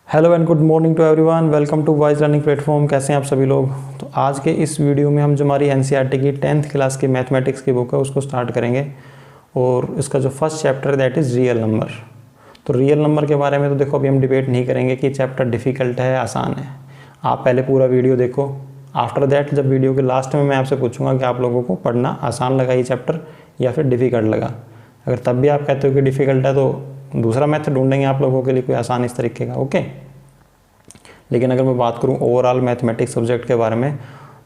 Hello and good morning to everyone, welcome to Wise Learning platform. कैसे हैं आप सभी लोग। तो आज के इस वीडियो में हम जो हमारी एनसीईआरटी की 10th क्लास की मैथमेटिक्स की बुक है उसको स्टार्ट करेंगे। और इसका जो फर्स्ट चैप्टर है दैट इज़ रियल नंबर। तो रियल नंबर के बारे में तो देखो अभी हम डिबेट नहीं करेंगे कि चैप्टर डिफ़िकल्ट है आसान है। आप पहले पूरा वीडियो देखो। आफ्टर दैट जब वीडियो के लास्ट में मैं आपसे पूछूंगा कि आप लोगों को पढ़ना आसान लगा ये चैप्टर या फिर डिफ़िकल्ट लगा। अगर तब भी आप कहते हो कि डिफ़िकल्ट है तो दूसरा मेथड ढूंढेंगे आप लोगों के लिए कोई आसान इस तरीके का। ओके, लेकिन अगर मैं बात करूं ओवरऑल मैथमेटिक्स सब्जेक्ट के बारे में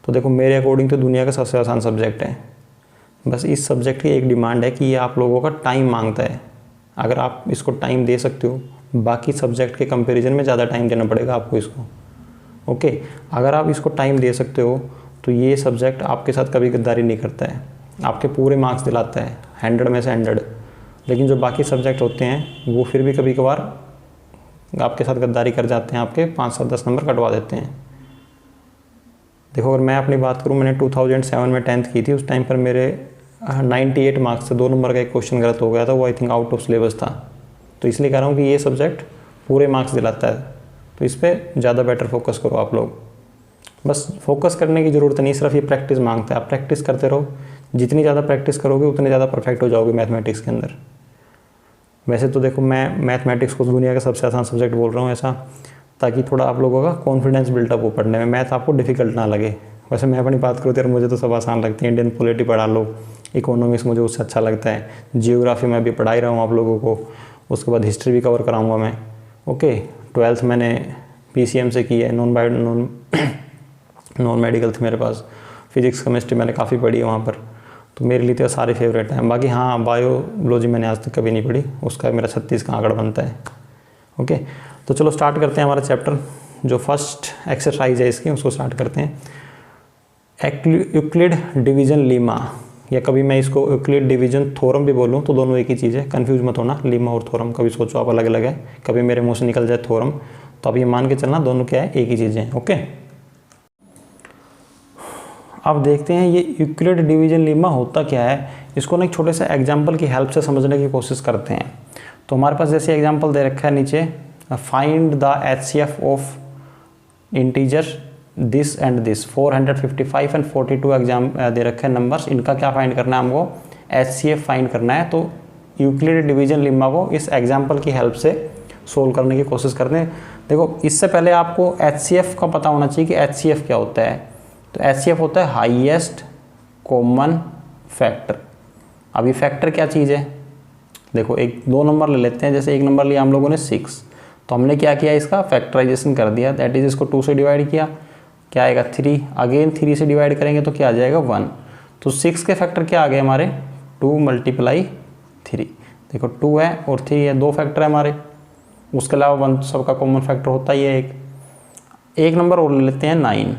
तो देखो मेरे अकॉर्डिंग तो दुनिया का सबसे आसान सब्जेक्ट है। बस इस सब्जेक्ट की एक डिमांड है कि ये आप लोगों का टाइम मांगता है। अगर आप इसको टाइम दे सकते हो, बाकी सब्जेक्ट के कंपैरिजन में ज़्यादा टाइम देना पड़ेगा आपको इसको। ओके, अगर आप इसको टाइम दे सकते हो तो ये सब्जेक्ट आपके साथ कभी गद्दारी नहीं करता है, आपके पूरे मार्क्स दिलाता है 100 में से 100। लेकिन जो बाकी सब्जेक्ट होते हैं वो फिर भी कभी कभार आपके साथ गद्दारी कर जाते हैं, आपके 5 से 10 नंबर कटवा देते हैं। देखो अगर मैं अपनी बात करूं, मैंने 2007 में 10th की थी। उस टाइम पर मेरे 98 मार्क्स से 2 नंबर का एक क्वेश्चन गलत हो गया था, वो I think out of syllabus था। तो इसलिए कह रहा हूँ कि ये सब्जेक्ट पूरे मार्क्स दिलाता है, तो इस पर ज़्यादा बेटर फोकस करो आप लोग। बस फोकस करने की ज़रूरत नहीं, सिर्फ ये प्रैक्टिस मांगता है। आप प्रैक्टिस करते रहो, जितनी ज़्यादा प्रैक्टिस करोगे उतने ज़्यादा परफेक्ट हो जाओगे मैथमेटिक्स के अंदर। वैसे तो देखो मैं मैथमेटिक्स को दुनिया का सबसे आसान सब्जेक्ट बोल रहा हूँ ऐसा, ताकि थोड़ा आप लोगों का कॉन्फिडेंस बिल्टअप हो पढ़ने में, मैथ आपको डिफिकल्ट ना लगे। वैसे मैं अपनी बात करूँ तो मुझे तो सब आसान लगते हैं। इंडियन पॉलिटी पढ़ा लो, इकोनॉमिक्स मुझे उससे अच्छा लगता है, जियोग्राफी में भी पढ़ा ही रहा हूँ आप लोगों को, उसके बाद हिस्ट्री भी कवर कराऊँगा मैं। ओके, 12th मैंने PCM से की है, नॉन मेडिकल थी मेरे पास। फिजिक्स केमिस्ट्री मैंने काफ़ी पढ़ी है वहाँ पर, तो मेरे लिए तो सारे फेवरेट हैं। बाकी हाँ, बायोलॉजी मैंने आज तक कभी नहीं पढ़ी, उसका मेरा 36 का आंकड़ा बनता है। ओके, तो चलो स्टार्ट करते हैं हमारा चैप्टर। जो फर्स्ट एक्सरसाइज है इसकी उसको स्टार्ट करते हैं। यूक्लिड डिवीजन लीमा, या कभी मैं इसको यूक्लिड डिवीजन थ्योरम भी बोलूँ तो दोनों एक ही चीज़ है, कन्फ्यूज मत होना। लीमा और थ्योरम कभी सोचो आप अलग अलग है, कभी मेरे मुँह से निकल जाए थ्योरम, तो अब ये मान के चलना दोनों क्या है, एक ही चीज़ें हैं। ओके, अब देखते हैं ये यूक्लिड डिवीजन लीमा होता क्या है। इसको ना एक छोटे से एग्जाम्पल की हेल्प से समझने की कोशिश करते हैं। तो हमारे पास जैसे एग्जाम्पल दे रखा है नीचे, find the HCF of integer this and this. 455 and 42 exam दे रखे हैं नंबर्स, इनका क्या फाइंड करना है हमको, HCF फाइंड करना है। तो यूक्लिड डिवीजन लीमा को इस एग्जाम्पल की हेल्प से सोल्व करने की कोशिश करते हैं। देखो इससे पहले आपको HCF का पता होना चाहिए कि HCF क्या होता है। तो HCF होता है हाईएस्ट कॉमन फैक्टर। अब ये फैक्टर क्या चीज़ है, देखो एक 2 नंबर ले लेते हैं। जैसे एक नंबर लिया हम लोगों ने 6, तो हमने क्या किया, इसका फैक्टराइजेशन कर दिया। दैट इज इसको 2 से डिवाइड किया, क्या आएगा 3। अगेन 3 से डिवाइड करेंगे तो क्या आ जाएगा 1। तो 6 के फैक्टर क्या आ गए हमारे, 2 × 3। देखो 2 है और 3 है, 2 फैक्टर है हमारे। उसके अलावा 1 सबका कॉमन फैक्टर होता ही है एक नंबर और ले लेते हैं 9,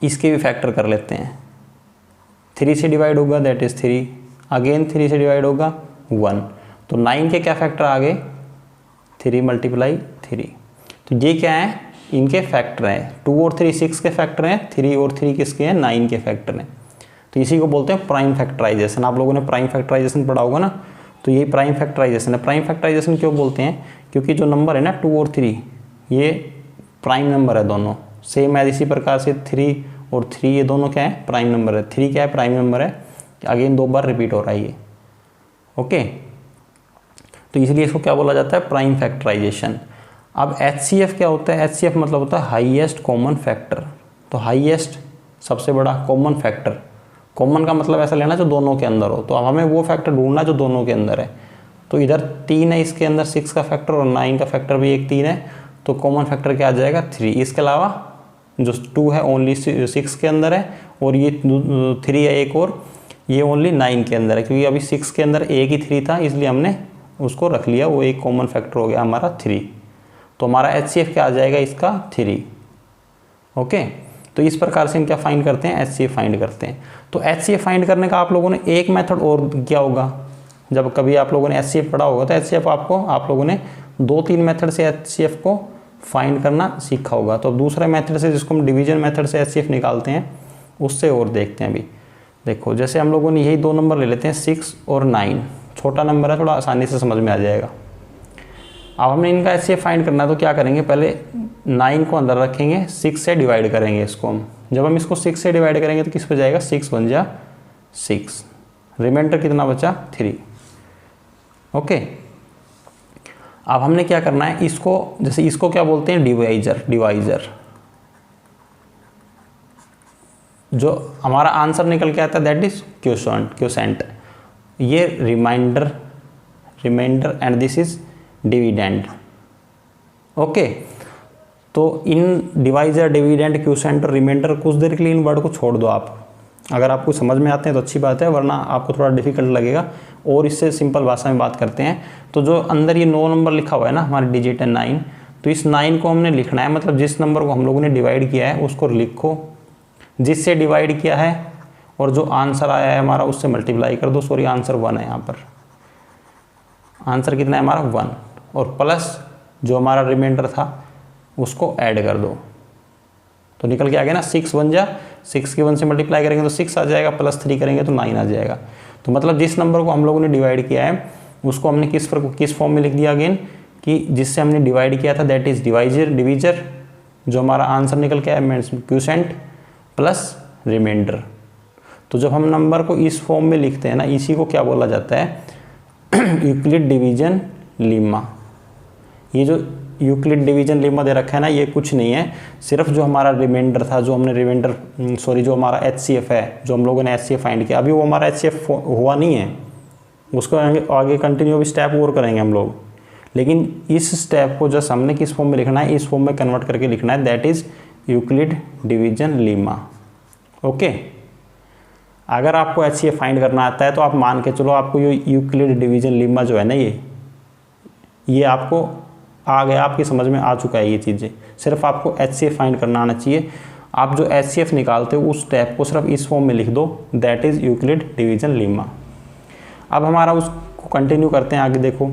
इसके भी फैक्टर कर लेते हैं। 3 से डिवाइड होगा दैट इज़ 3, अगेन 3 से डिवाइड होगा 1। तो 9 के क्या फैक्टर आ गए, 3 × 3। तो ये क्या है, इनके फैक्टर हैं। 2 और 3 6 के फैक्टर हैं, 3 और 3 किसके हैं, 9 के फैक्टर हैं। तो इसी को बोलते हैं प्राइम फैक्टराइजेशन। आप लोगों ने प्राइम फैक्टराइजेशन पढ़ा होगा ना, तो ये प्राइम फैक्टराइजेशन है। प्राइम फैक्टराइजेशन क्यों बोलते हैं, क्योंकि जो नंबर है ना 2 और 3 ये प्राइम नंबर है दोनों, सेम है। इसी प्रकार से 3 और 3 ये दोनों क्या है, प्राइम नंबर है। 3 क्या है, प्राइम नंबर है। अगेन 2 बार रिपीट हो रहा है ये। ओके, तो इसलिए इसको क्या बोला जाता है, प्राइम फैक्टराइजेशन। अब HCF क्या होता है, HCF मतलब होता है हाईएस्ट कॉमन फैक्टर। तो हाईएस्ट सबसे बड़ा, कॉमन फैक्टर, कॉमन का मतलब ऐसा लेना जो दोनों के अंदर हो। तो अब हमें वो फैक्टर ढूंढना जो दोनों के अंदर है। तो इधर 3 है इसके अंदर, 6 का फैक्टर, और 9 का फैक्टर भी एक 3 है। तो कॉमन फैक्टर क्या आ जाएगा, 3। इसके अलावा जो 2 है ओनली 6 के अंदर है, और ये 3 है एक और, ये ओनली 9 के अंदर है। क्योंकि अभी 6 के अंदर एक ही 3 था, इसलिए हमने उसको रख लिया, वो एक कॉमन फैक्टर हो गया हमारा 3। तो हमारा HCF क्या आ जाएगा इसका, 3। ओके, तो इस प्रकार से हम क्या फाइंड करते हैं, HCF फाइंड करते हैं। तो HCF फाइंड करने का आप लोगों ने एक मेथड और किया होगा। जब कभी आप लोगों ने HCF पढ़ा होगा तो HCF आप लोगों ने 2-3 मेथड से HCF को फाइंड करना सीखा होगा। तो अब दूसरे मेथड से, जिसको हम डिवीजन मेथड से HCF निकालते हैं, उससे और देखते हैं। अभी देखो जैसे हम लोगों ने यही 2 नंबर ले लेते हैं 6 और 9। छोटा नंबर है, थोड़ा आसानी से समझ में आ जाएगा। अब हमने इनका ऐसे फाइंड करना है तो क्या करेंगे, पहले 9 को अंदर रखेंगे, 6 से डिवाइड करेंगे इसको हम। जब हम इसको 6 से डिवाइड करेंगे तो किस पे जाएगा, 6 1 जा 6, रिमाइंडर कितना बचा 3। ओके, अब हमने क्या करना है, इसको जैसे इसको क्या बोलते हैं, डिवाइजर। जो हमारा आंसर निकल के आता है दैट इज क्वोशेंट। ये remainder and this is dividend. Okay, तो इन डिवाइजर, डिविडेंड, क्वोशेंट और रिमाइंडर, कुछ देर के लिए इन वर्ड को छोड़ दो आप। अगर आपको समझ में आते हैं तो अच्छी बात है, वरना आपको थोड़ा डिफिकल्ट लगेगा। और इससे सिंपल भाषा में बात करते हैं तो जो अंदर ये 9 नंबर लिखा हुआ है ना, हमारे डिजिट है 9, तो इस 9 को हमने लिखना है, मतलब जिस नंबर को हम लोगों ने डिवाइड किया है उसको लिखो, जिससे डिवाइड किया है और जो आंसर आया है हमारा उससे मल्टीप्लाई कर दो। सॉरी, आंसर 1 है यहाँ पर। आंसर कितना है हमारा 1, और प्लस जो हमारा रिमाइंडर था उसको ऐड कर दो, तो निकल के आ गया ना 6 1 जा 6 के 1 से मल्टीप्लाई करेंगे तो 6 आ जाएगा, प्लस 3 करेंगे तो 9 आ जाएगा। तो मतलब जिस नंबर को हम लोगों ने डिवाइड किया है उसको हमने किस फॉर्म में लिख दिया अगेन, कि जिससे हमने डिवाइड किया था दैट इज डिवीजर, जो हमारा आंसर निकल के आया मीन्स क्वोशेंट प्लस रिमाइंडर। तो जब हम नंबर को इस फॉर्म में लिखते हैं ना, इसी को क्या बोला जाता है, यूक्लिड डिवीजन लेम्मा। ये जो यूक्लिड डिवीजन लेम्मा दे रखा है ना, ये कुछ नहीं है, सिर्फ जो हमारा रिमाइंडर था, जो हमारा HCF है, जो हम लोगों ने HCF फाइंड किया, अभी वो हमारा HCF हुआ नहीं है, उसको आगे कंटिन्यू स्टेप और करेंगे हम लोग। लेकिन इस स्टेप को जस्ट हमने किस फॉर्म में लिखना है, इस फॉर्म में कन्वर्ट करके लिखना है, that is Euclid division lemma. Okay, अगर आपको HCF फाइंड करना आता है तो आप मान के चलो आपको ये यूक्लिड डिवीजन लेम्मा जो है ना, ये आपको आ गया, आपकी समझ में आ चुका है ये चीज़ें। सिर्फ आपको HCF फाइंड करना आना चाहिए। आप जो HCF निकालते हो उस स्टेप को सिर्फ इस फॉर्म में लिख दो, that is Euclid division lemma. अब हमारा उसको कंटिन्यू करते हैं आगे। देखो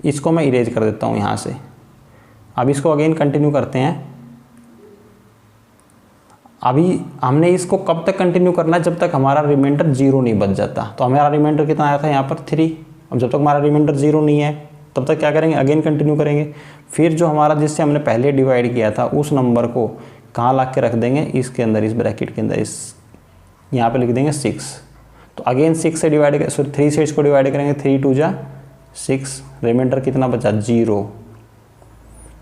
इसको मैं इरेज कर देता हूँ यहाँ से। अब इसको अगेन कंटिन्यू करते हैं। अभी हमने इसको कब तक कंटिन्यू करना है, जब तक हमारा रिमाइंडर 0 नहीं बच जाता। तो हमारा रिमाइंडर कितना आया था यहाँ पर 3। अब जब तक हमारा रिमाइंडर 0 नहीं है तब तक क्या करेंगे, अगेन कंटिन्यू करेंगे। फिर जो हमारा जिससे हमने पहले डिवाइड किया था उस नंबर को कहाँ ला के रख देंगे, इसके अंदर, इस ब्रैकेट के अंदर, इस यहाँ पे लिख देंगे 6। तो अगेन 6 से डिवाइड कर, सॉरी 3 से इसको डिवाइड करेंगे, 3 2 जा 6, रिमाइंडर कितना बचा 0।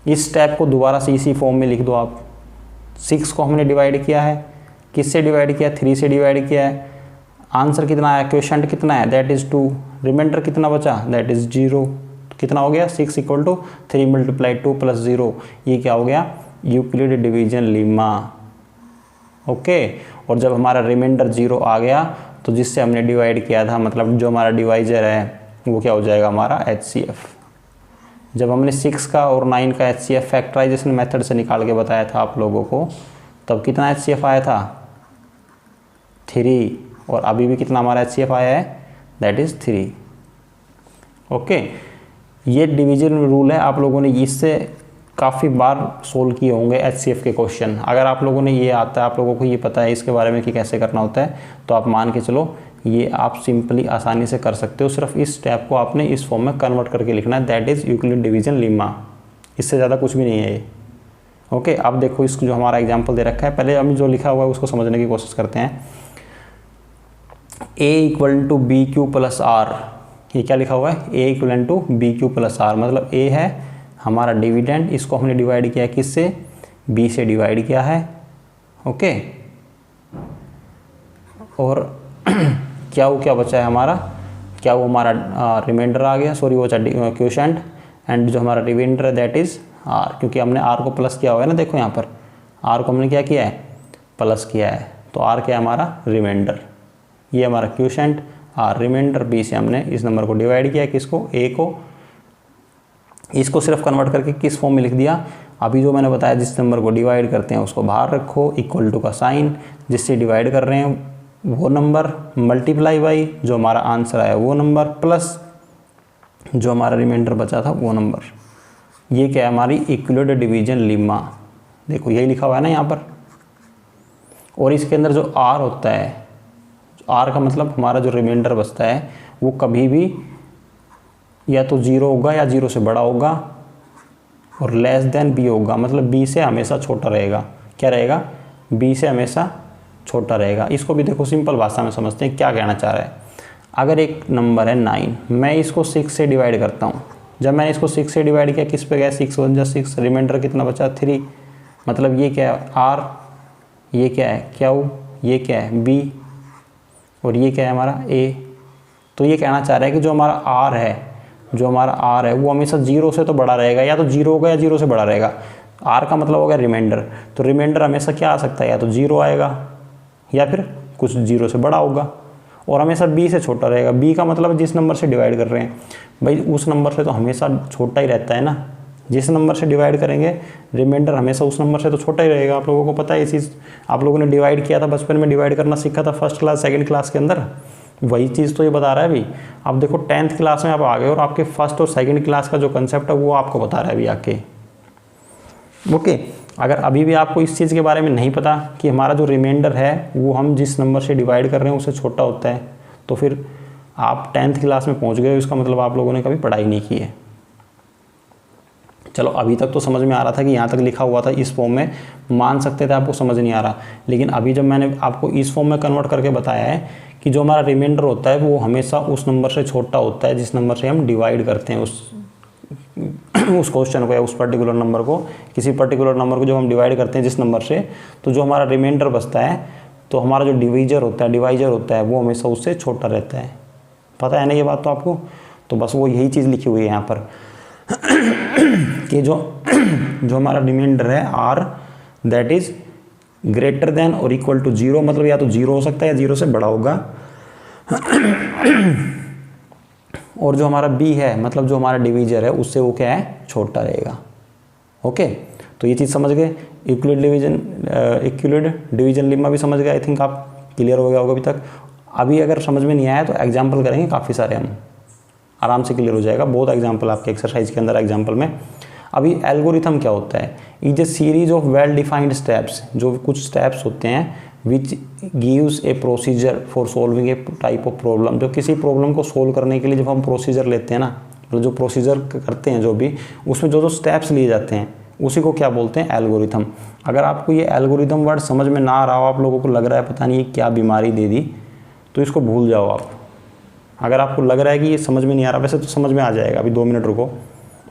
इस स्टेप को दोबारा से इसी फॉर्म में लिख दो आप। 6 को हमने डिवाइड किया है, किससे डिवाइड किया, 3 से डिवाइड किया है, आंसर कितना आया, क्वोशेंट कितना है दैट इज़ 2, रिमाइंडर कितना बचा दैट इज़ 0। तो कितना हो गया, 6 = 3 × 2 + 0, ये क्या हो गया, यूक्लिड डिवीजन लेम्मा। ओके, और जब हमारा रिमाइंडर 0 आ गया तो जिससे हमने डिवाइड किया था, मतलब जो हमारा डिवाइजर है वो क्या हो जाएगा हमारा HCF। जब हमने 6 का और 9 का HCF फैक्टराइजेशन मेथड से निकाल के बताया था आप लोगों को, तब कितना HCF आया था 3, और अभी भी कितना हमारा HCF आया है दैट इज़ 3। ओके, ये डिवीजन रूल है, आप लोगों ने इससे काफ़ी बार सोल्व किए होंगे HCF के क्वेश्चन। अगर आप लोगों ने ये आता है, आप लोगों को ये पता है इसके बारे में कि कैसे करना होता है, तो आप मान के चलो ये आप सिंपली आसानी से कर सकते हो। सिर्फ इस स्टेप को आपने इस फॉर्म में कन्वर्ट करके लिखना है, that is Euclid division lemma. इससे ज़्यादा कुछ भी नहीं है ये। ओके, अब देखो इसको जो हमारा एग्जाम्पल दे रखा है, पहले हम जो लिखा हुआ है उसको समझने की कोशिश करते हैं। A = BQ + R, ये क्या लिखा हुआ है, A = BQ + R, मतलब A है हमारा डिविडेंड, इसको हमने डिवाइड किया किससे, B से डिवाइड किया है। ओके, और क्या बचा है हमारा, क्या वो हमारा रिमाइंडर आ गया, सॉरी वो क्वोशेंट, एंड जो हमारा रिमाइंडर है दैट इज़ R, क्योंकि हमने R को प्लस किया हुआ है ना। देखो यहाँ पर R को हमने क्या किया है, प्लस किया है, तो R क्या है हमारा रिमाइंडर, ये हमारा क्वोशेंट, R रिमाइंडर, B से हमने इस नंबर को डिवाइड किया, किसको, A को। इसको सिर्फ कन्वर्ट करके किस फॉर्म में लिख दिया, अभी जो मैंने बताया, जिस नंबर को डिवाइड करते हैं उसको बाहर रखो, इक्वल टू का साइन, जिससे डिवाइड कर रहे हैं वो नंबर, मल्टीप्लाई बाई जो हमारा आंसर आया वो नंबर, प्लस जो हमारा रिमाइंडर बचा था वो नंबर। ये क्या है हमारी यूक्लिड डिवीजन लेम्मा। देखो यही लिखा हुआ है ना यहाँ पर। और इसके अंदर जो R होता है, R का मतलब हमारा जो रिमाइंडर बचता है वो कभी भी या तो 0 होगा या 0 से बड़ा होगा, और लेस देन b होगा, मतलब b से हमेशा छोटा रहेगा। क्या रहेगा? b से हमेशा छोटा रहेगा। इसको भी देखो सिंपल भाषा में समझते हैं क्या कहना चाह रहा है। अगर एक नंबर है 9, मैं इसको 6 से डिवाइड करता हूँ। जब मैंने इसको 6 से डिवाइड किया, किस पे गया? 6 1 जा 6, रिमाइंडर कितना बचा? 3। मतलब ये क्या है? r, ये क्या है? q, ये क्या है? b, और ये क्या है हमारा? a। तो ये कहना चाह रहा है कि जो हमारा r है वो हमेशा 0 से तो बड़ा रहेगा, या तो 0 होगा या 0 से बड़ा रहेगा। r का मतलब हो गया रिमाइंडर, तो रिमाइंडर हमेशा क्या आ सकता है? या तो 0 आएगा या फिर कुछ 0 से बड़ा होगा, और हमेशा b से छोटा रहेगा। b का मतलब जिस नंबर से डिवाइड कर रहे हैं भाई, उस नंबर से तो हमेशा छोटा ही रहता है ना। जिस नंबर से डिवाइड करेंगे रिमाइंडर हमेशा उस नंबर से तो छोटा ही रहेगा। आप लोगों को पता है ये चीज़, आप लोगों ने डिवाइड किया था बचपन में, डिवाइड करना सीखा था फर्स्ट क्लास सेकंड क्लास के अंदर। वही चीज़ तो ये बता रहा है अभी। अब देखो 10th क्लास में आप आ गए और आपके फर्स्ट और सेकंड क्लास का जो कंसेप्ट है वो आपको बता रहा है अभी आके। ओके, अगर अभी भी आपको इस चीज़ के बारे में नहीं पता कि हमारा जो रिमाइंडर है वो हम जिस नंबर से डिवाइड कर रहे हैं उससे छोटा होता है, तो फिर आप 10th क्लास में पहुंच गए, इसका मतलब आप लोगों ने कभी पढ़ाई नहीं की है। चलो अभी तक तो समझ में आ रहा था कि यहाँ तक लिखा हुआ था इस फॉर्म में, मान सकते थे आपको समझ नहीं आ रहा, लेकिन अभी जब मैंने आपको इस फॉर्म में कन्वर्ट करके बताया है कि जो हमारा रिमाइंडर होता है वो हमेशा उस नंबर से छोटा होता है जिस नंबर से हम डिवाइड करते हैं उस क्वेश्चन को या उस पर्टिकुलर नंबर को, किसी पर्टिकुलर नंबर को जब हम डिवाइड करते हैं जिस नंबर से, तो जो हमारा रिमाइंडर बचता है, तो हमारा जो डिवाइजर होता है वो हमेशा उससे छोटा रहता है। पता है ना ये बात तो आपको? तो बस वो यही चीज़ लिखी हुई है यहाँ पर कि जो हमारा रिमाइंडर है r, that is greater than और इक्वल टू 0, मतलब या तो 0 हो सकता है या 0 से बड़ा होगा। और जो हमारा b है, मतलब जो हमारा डिवीजर है, उससे वो क्या है? छोटा रहेगा। ओके, तो ये चीज़ समझ गए। इक्विलिड डिवीजन लेम्मा भी समझ गए। आई थिंक आप क्लियर हो गया होगा अभी तक। अभी अगर समझ में नहीं आया तो एग्जाम्पल करेंगे काफ़ी सारे, हम आराम से क्लियर हो जाएगा। बहुत एग्जाम्पल आपके एक्सरसाइज के अंदर एग्जाम्पल में। अभी एल्गोरिथम क्या होता है? Is a series of well defined steps, जो कुछ स्टेप्स होते हैं which gives A procedure for solving A type of problem. जो किसी प्रॉब्लम को सोल्व करने के लिए जब हम प्रोसीजर लेते हैं ना, तो जो प्रोसीजर करते हैं जो भी, उसमें जो स्टेप्स लिए जाते हैं उसी को क्या बोलते हैं? एल्गोरिथम। अगर आपको ये एल्गोरिथम वर्ड समझ में ना आ रहा हो, आप लोगों को लग रहा है पता नहीं ये क्या बीमारी दे दी, तो इसको भूल जाओ आप। अगर आपको लग रहा है कि ये समझ में नहीं आ रहा, वैसे तो समझ में आ जाएगा, अभी 2 मिनट रुको,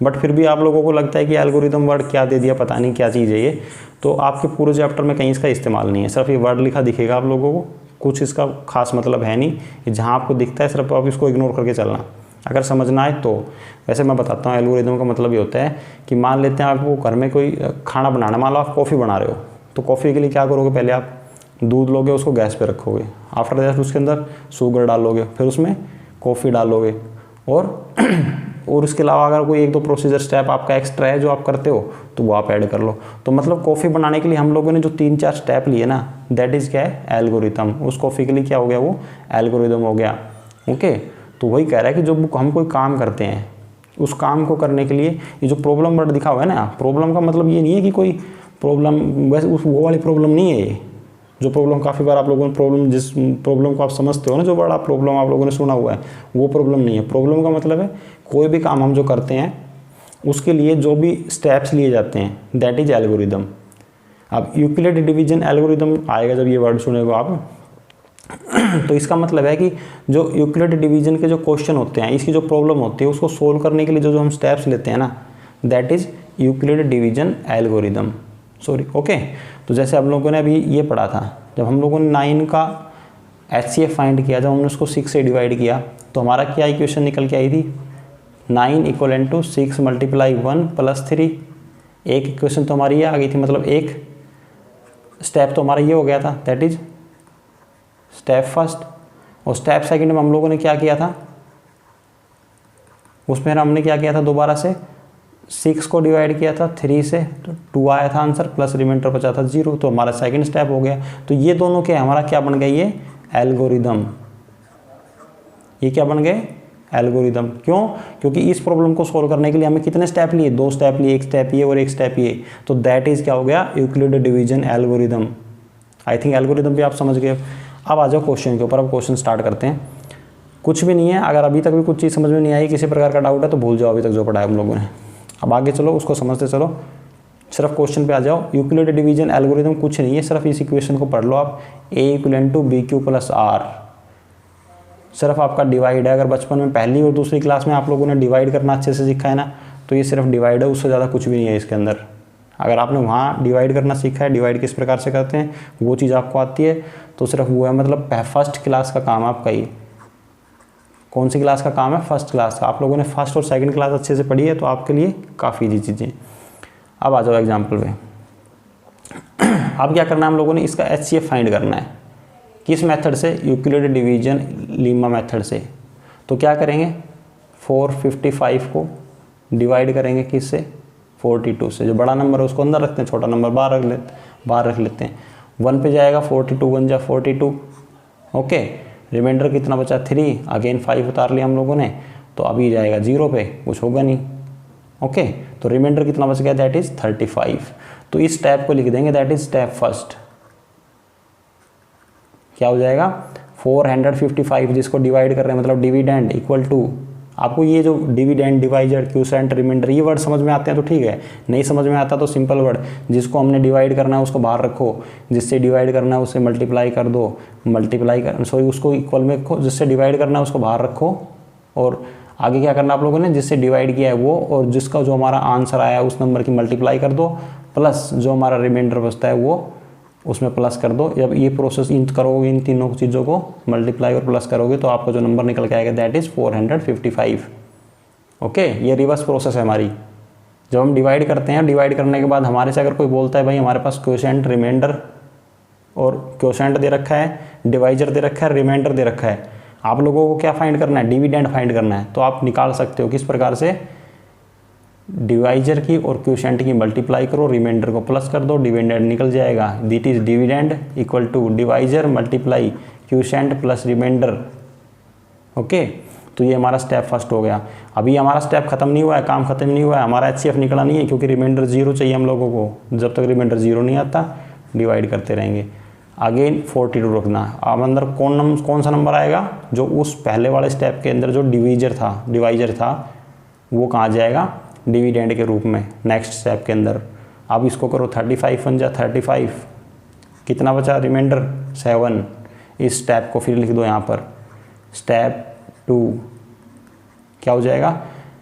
बट फिर भी आप लोगों को लगता है कि एल्गोरिथम वर्ड क्या दे दिया, पता नहीं क्या चीज़ है ये, तो आपके पूरे चैप्टर में कहीं इसका इस्तेमाल नहीं है। सिर्फ ये वर्ड लिखा दिखेगा आप लोगों को, कुछ इसका खास मतलब है नहीं। जहाँ आपको दिखता है सिर्फ आप इसको इग्नोर करके चलना। अगर समझना है तो वैसे मैं बताता हूँ, एल्गोरिथम का मतलब ये होता है कि मान लेते हैं आपको घर में कोई खाना बनाना, मान लो आप कॉफ़ी बना रहे हो, तो कॉफ़ी के लिए क्या करोगे? पहले आप दूध लोगे, उसको गैस पे रखोगे, आफ्टर दैट उसके अंदर शुगर डालोगे, फिर उसमें कॉफ़ी डालोगे, और उसके अलावा अगर कोई 1-2 प्रोसीजर स्टेप आपका एक्स्ट्रा है जो आप करते हो तो वो आप ऐड कर लो। तो मतलब कॉफ़ी बनाने के लिए हम लोगों ने जो 3-4 स्टेप लिए ना, दैट इज़ क्या है? एल्गोरिथम। उस कॉफ़ी के लिए क्या हो गया? वो एल्गोरिथम हो गया। ओके, तो वही कह रहा है कि जो हम कोई काम करते हैं, उस काम को करने के लिए ये जो प्रॉब्लम वर्ड दिखा हुआ है ना, प्रॉब्लम का मतलब ये नहीं है कि कोई प्रॉब्लम, वैसे वो वाली प्रॉब्लम नहीं है ये। जो प्रॉब्लम काफ़ी बार आप लोगों ने जिस प्रॉब्लम को आप समझते हो ना, जो बड़ा प्रॉब्लम आप लोगों ने सुना हुआ है, वो प्रॉब्लम नहीं है। प्रॉब्लम का मतलब है कोई भी काम हम जो करते हैं उसके लिए जो भी स्टेप्स लिए जाते हैं, दैट इज एल्गोरिदम। अब यूक्लिड डिवीजन एल्गोरिदम आएगा जब ये वर्ड सुनेगा आप तो इसका मतलब है कि जो यूक्लिड डिवीजन के जो क्वेश्चन होते हैं, इसकी जो प्रॉब्लम होती है उसको सोल्व करने के लिए जो हम स्टेप्स लेते हैं ना, that is Euclid division algorithm. Sorry, okay. तो जैसे हम लोगों ने अभी ये पढ़ा था, जब हम लोगों ने 9 का HCF फाइंड किया, जब हमने उसको 6 से डिवाइड किया तो हमारा क्या इक्वेशन निकल के आई थी? 9 = 6 × 1 + 3। एक इक्वेशन तो हमारी ये आ गई थी, मतलब एक स्टेप तो हमारा ये हो गया था, दैट इज स्टेप फर्स्ट। और स्टेप सेकंड में हम लोगों ने क्या किया था? उसमें हमने क्या किया था? दोबारा से 6 को डिवाइड किया था 3 से, तो 2 आया था आंसर, प्लस रिमाइंडर बचा था 0, तो हमारा सेकंड स्टेप हो गया। तो ये दोनों क्या हमारा क्या बन गया? ये एल्गोरिदम। ये क्या बन गए? एल्गोरिदम। क्यों? क्योंकि इस प्रॉब्लम को सोल्व करने के लिए हमें कितने स्टेप लिए? 2 स्टेप लिए, एक स्टेप ये और एक स्टेप ये, तो दैट इज क्या हो गया? Euclid division algorithm. I think algorithm भी आप समझ गए। अब आ जाओ क्वेश्चन के ऊपर, अब क्वेश्चन स्टार्ट करते हैं। कुछ भी नहीं है। अगर अभी तक भी कुछ चीज़ समझ में नहीं आई, किसी प्रकार का डाउट है तो भूल जाओ अभी तक जो पढ़ा है हम लोगों ने। अब आगे चलो, उसको समझते चलो, सिर्फ क्वेश्चन पे आ जाओ। यूक्लिड डिवीजन एल्गोरिथम कुछ नहीं है, सिर्फ इस इक्वेशन को पढ़ लो आप, a equivalent to B Q plus R. सिर्फ आपका डिवाइड है। अगर बचपन में पहली और दूसरी क्लास में आप लोगों ने डिवाइड करना अच्छे से सीखा है ना, तो ये सिर्फ डिवाइड है, उससे ज़्यादा कुछ भी नहीं है इसके अंदर। अगर आपने वहाँ डिवाइड करना सीखा है, डिवाइड किस प्रकार से करते हैं वो चीज़ आपको आती है, तो सिर्फ वो है, मतलब फर्स्ट क्लास का काम है आपका ये। कौन सी क्लास का काम है? फर्स्ट क्लास का। आप लोगों ने फर्स्ट और सेकंड क्लास अच्छे से पढ़ी है, तो आपके लिए काफ़ी ईजी चीज़ें। अब आ जाओ एग्जाम्पल पे। अब क्या करना है हम लोगों ने, इसका HCF फाइंड करना है। किस मेथड से? यूक्लिड डिवीजन लीमा मेथड से। तो क्या करेंगे, 455 को डिवाइड करेंगे किससे? 42 से। जो बड़ा नंबर है उसको अंदर रखते हैं, छोटा नंबर बाहर रख लेते हैं। 1 पे जाएगा, 42 1 जा 42। ओके, रिमाइंडर कितना बचा? 3। अगेन 5 उतार लिया हम लोगों ने, तो अभी जाएगा 0 पे, कुछ होगा नहीं। ओके, तो रिमाइंडर कितना बच गया? That is 35। तो इस स्टेप को लिख देंगे, दैट इज स्टेप फर्स्ट। क्या हो जाएगा? 455 जिसको डिवाइड कर रहे हैं, मतलब डिविडेंड इक्वल टू, आपको ये जो डिविडेंड, डिवाइजर, क्यूसेंट, रिमाइंडर, ये वर्ड समझ में आते हैं तो ठीक है, नहीं समझ में आता तो सिंपल वर्ड, जिसको हमने डिवाइड करना है उसको बाहर रखो, जिससे डिवाइड करना है उससे मल्टीप्लाई कर दो, उसको इक्वल में रखो, जिससे डिवाइड करना है उसको बाहर रखो, और आगे क्या करना आप लोगों ने, जिससे डिवाइड किया है वो, और जिसका जो हमारा आंसर आया है उस नंबर की मल्टीप्लाई कर दो, प्लस जो हमारा रिमाइंडर बचता है वो उसमें प्लस कर दो। जब ये प्रोसेस करोगे, इन तीनों चीज़ों को मल्टीप्लाई और प्लस करोगे, तो आपका जो नंबर निकल के आएगा दैट इज़ 455। ओके, ये रिवर्स प्रोसेस है हमारी। जब हम डिवाइड करते हैं, डिवाइड करने के बाद हमारे से अगर कोई बोलता है भाई हमारे पास क्वोशेंट, रिमाइंडर और क्वोशेंट दे रखा है, डिवाइजर दे रखा है, रिमाइंडर दे रखा है, आप लोगों को क्या फाइंड करना है? डिविडेंड फाइंड करना है। तो आप निकाल सकते हो किस प्रकार से, डिवाइजर की और क्वोशेंट की मल्टीप्लाई करो, रिमाइंडर को प्लस कर दो, डिविडेंड निकल जाएगा। That is dividend equal to divisor multiply quotient plus remainder. Okay, तो ये हमारा स्टेप फर्स्ट हो गया। अभी हमारा स्टेप खत्म नहीं हुआ है, काम खत्म नहीं हुआ है, हमारा HCF निकला नहीं है, क्योंकि रिमाइंडर 0 चाहिए हम लोगों को। जब तक रिमाइंडर 0 नहीं आता डिवाइड करते रहेंगे। अगेन 42 रखना। अब अंदर कौन सा नंबर आएगा? जो उस पहले वाले स्टेप के अंदर जो डिवाइजर था वो कहाँ जाएगा? डिविडेंड के रूप में नेक्स्ट स्टेप के अंदर। अब इसको करो, 35 1 जा 35, कितना बचा? रिमाइंडर 7। इस स्टेप को फिर लिख दो यहाँ पर, स्टेप 2 क्या हो जाएगा?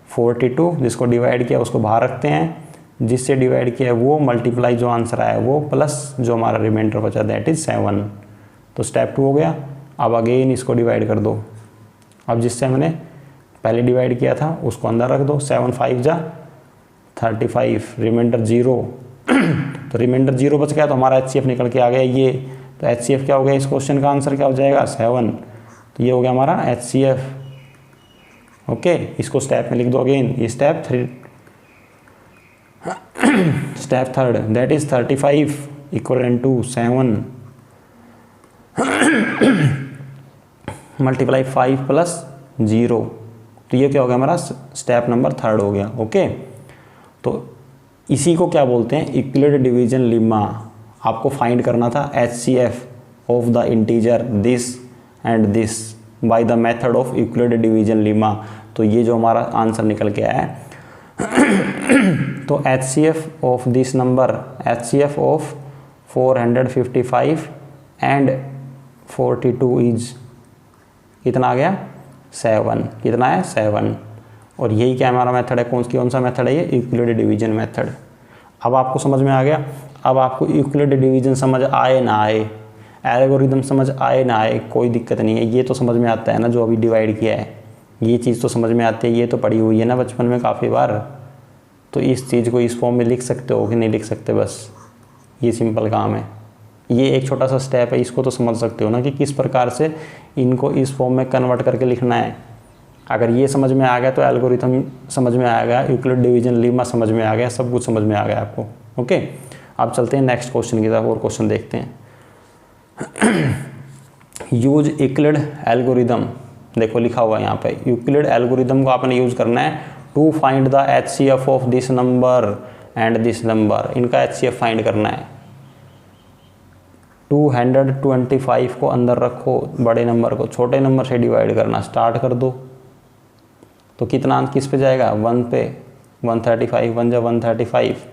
42, जिसको डिवाइड किया उसको बाहर रखते हैं, जिससे डिवाइड किया है वो मल्टीप्लाई जो आंसर आया वो, प्लस जो हमारा रिमाइंडर बचा दैट इज 7। तो स्टेप 2 हो गया। अब अगेन इसको डिवाइड कर दो। अब जिससे हमने पहले डिवाइड किया था उसको अंदर रख दो, 7 5 जा 35, रिमाइंडर 0। तो रिमाइंडर 0 बच गया, तो हमारा HCF निकल के आ गया ये। तो HCF क्या हो गया? इस क्वेश्चन का आंसर क्या हो जाएगा? 7। तो ये हो गया हमारा HCF। ओके, इसको स्टेप में लिख दो अगेन, ये step 3, step 3 that is 35 equal to 7 multiply 5 plus 0। तो ये क्या हो गया? हमारा स्टेप नंबर 3 हो गया। ओके, तो इसी को क्या बोलते हैं? Euclid division lemma. आपको फाइंड करना था HCF of the integer this and this by the method of Euclid division lemma. तो ये जो हमारा आंसर निकल के आया है तो HCF of this number, HCF of 455 and 42 is कितना आ गया? 7। कितना है? 7। और यही क्या हमारा मेथड है? कौन सा मेथड है ये? Euclid division method. अब आपको समझ में आ गया। अब आपको यूक्लिड डिवीजन समझ आए ना आए, एल्गोरिथम समझ आए ना आए, कोई दिक्कत नहीं है। ये तो समझ में आता है ना, जो अभी डिवाइड किया है, ये चीज़ तो समझ में आती है, ये तो पढ़ी हुई है ना बचपन में काफ़ी बार। तो इस चीज़ को इस फॉर्म में लिख सकते हो कि नहीं लिख सकते? बस ये सिंपल काम है। ये एक छोटा सा स्टेप है, इसको तो समझ सकते हो ना कि किस प्रकार से इनको इस फॉर्म में कन्वर्ट करके लिखना है। अगर ये समझ में आ गया तो एल्गोरिथम समझ में आ गया, यूक्लिड डिवीजन लेम्मा समझ में आ गया, सब कुछ समझ में आ गया आपको। ओके, अब चलते हैं नेक्स्ट क्वेश्चन की तरफ और क्वेश्चन देखते हैं। Use Euclid algorithm. देखो लिखा हुआ है यहाँ पे, यूक्लिड एल्गोरिदम को आपने यूज करना है to find the HCF of this number and this number. इनका HCF फाइंड करना है। 225 को अंदर रखो, बड़े नंबर को छोटे नंबर से डिवाइड करना स्टार्ट कर दो। तो कितना अंक किस पे जाएगा, 1 पे, 135, 1 जा 135,